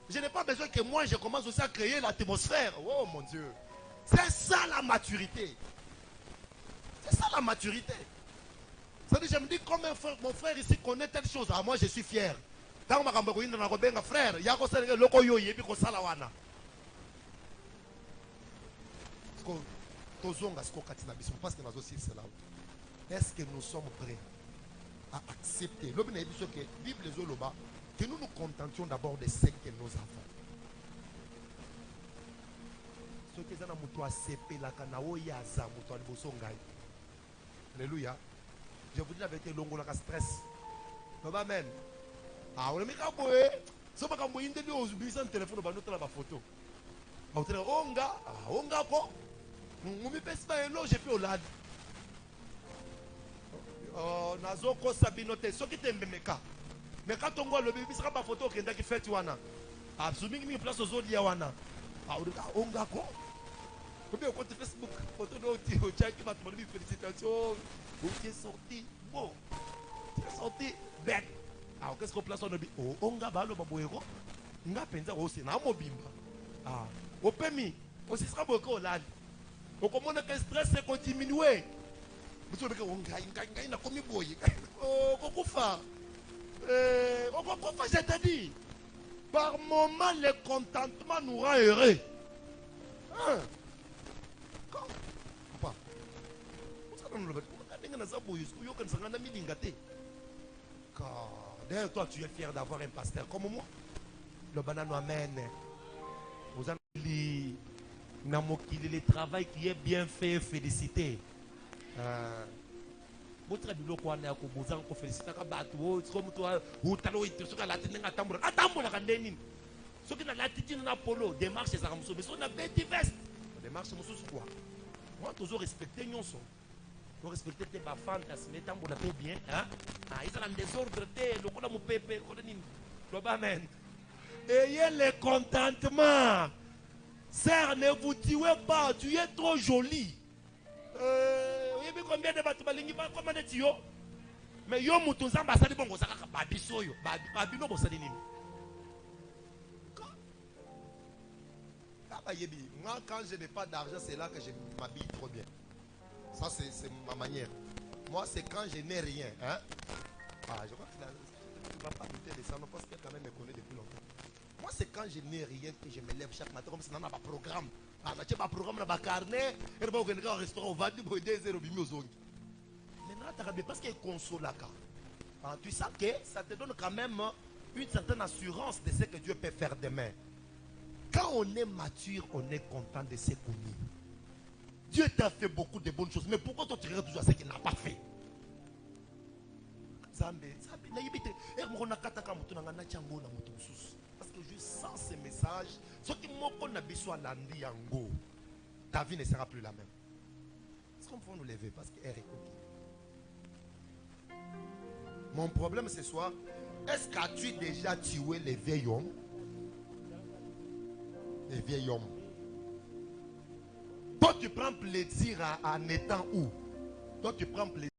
Je n'ai pas besoin que moi, je commence aussi à créer l'atmosphère. Oh mon Dieu. C'est ça la maturité. C'est ça la maturité. C'est-à-dire, je me dis, comme mon frère ici connaît telle chose, ah, moi je suis fier. Quand je suis frère, il y a un est-ce que nous sommes prêts à accepter que nous nous contentions d'abord de ce que nous avons? Alléluia. Je vous dis la vérité, longo la stress. Amen. Ah, on est mis à boire. Ça va comme une de nos bisons téléphone va noter la photo. Ah, onga quoi? On me pèse pas un lot, j'ai fait au lad. Oh, nazo ko sabinote. Ce qui t'aime meka. Mais quand on voit le bébé, sera pas photo qui est fait wana. Absolument, mi place aux autres wana. Ah, onga quoi? Combien on compte Facebook? Photo de au chat qui va te demander félicitations. Tu es sorti, bon, tu es sorti, bête. Alors qu'est-ce qu'on place en obi? Oh, on va balo baboyero. On va penser aussi na mobimba. Ah, au permis, aussi sera beaucoup là. On commence que stress c'est qu'on diminue. Vous savez que on gagne na comme boy. Oh, kokufa. Kokufa, je te dis. Par moment le contentement nous rend heureux. Hein? D'ailleurs, toi, tu es fier d'avoir un pasteur comme moi. Le banane amène. Vous avez le travail qui est bien fait, félicité. Votre bilo quoi n'a qu'au besoin qu'on félicite à bateau, comme toi, ou talo et tout ce qu'à la tenue à tambour. À tambour la candeine. Ce qui n'a l'attitude n'a polo, démarche c'est ça comme ça. Mais on a petit veste. Démarche c'est sous quoi? Moi, toujours respecter nos sons. Pour respecter tes fantasmes, mais tant qu'on a fait bien, hein? Ah, ils sont en désordre, le coup de mon pépé, le amen. Ayez le contentement. Sœur, ne vous tuez pas, tu es trop jolie. Vous avez combien de bâtiments, comment est-ce que mais yo moutonza basali bongo saka babiso yo, babino bosali nini? Moi, quand je n'ai pas d'argent, c'est là que je m'habille trop bien. Ça, c'est ma manière. Moi, c'est quand je n'ai rien. Hein? Ah, je crois que tu ne vas pas douter de ça, non, parce qu'elle quand même me connaît depuis longtemps. Moi, c'est quand je n'ai rien que je me lève chaque matin, comme si on a un programme. Ah, on a un programme, on a un carnet, et on va au restaurant, on va dire, on des zéros, maintenant, tu as parce qu'il console là. Tu sais que ça te donne quand même une certaine assurance de ce que Dieu peut faire demain. Quand on est mature, on est content de ce qu'on est. Dieu t'a fait beaucoup de bonnes choses, mais pourquoi toi tu regardes toujours à ce qu'il n'a pas fait? Parce que je sens ces messages. Ce qui ta vie ne sera plus la même. Est-ce qu'on peut nous lever parce qu'elle est coquille? Mon problème ce soir, est-ce qu'as-tu déjà tué les vieils hommes? Les vieils hommes. Toi, tu prends plaisir en étant où? Toi, tu prends plaisir.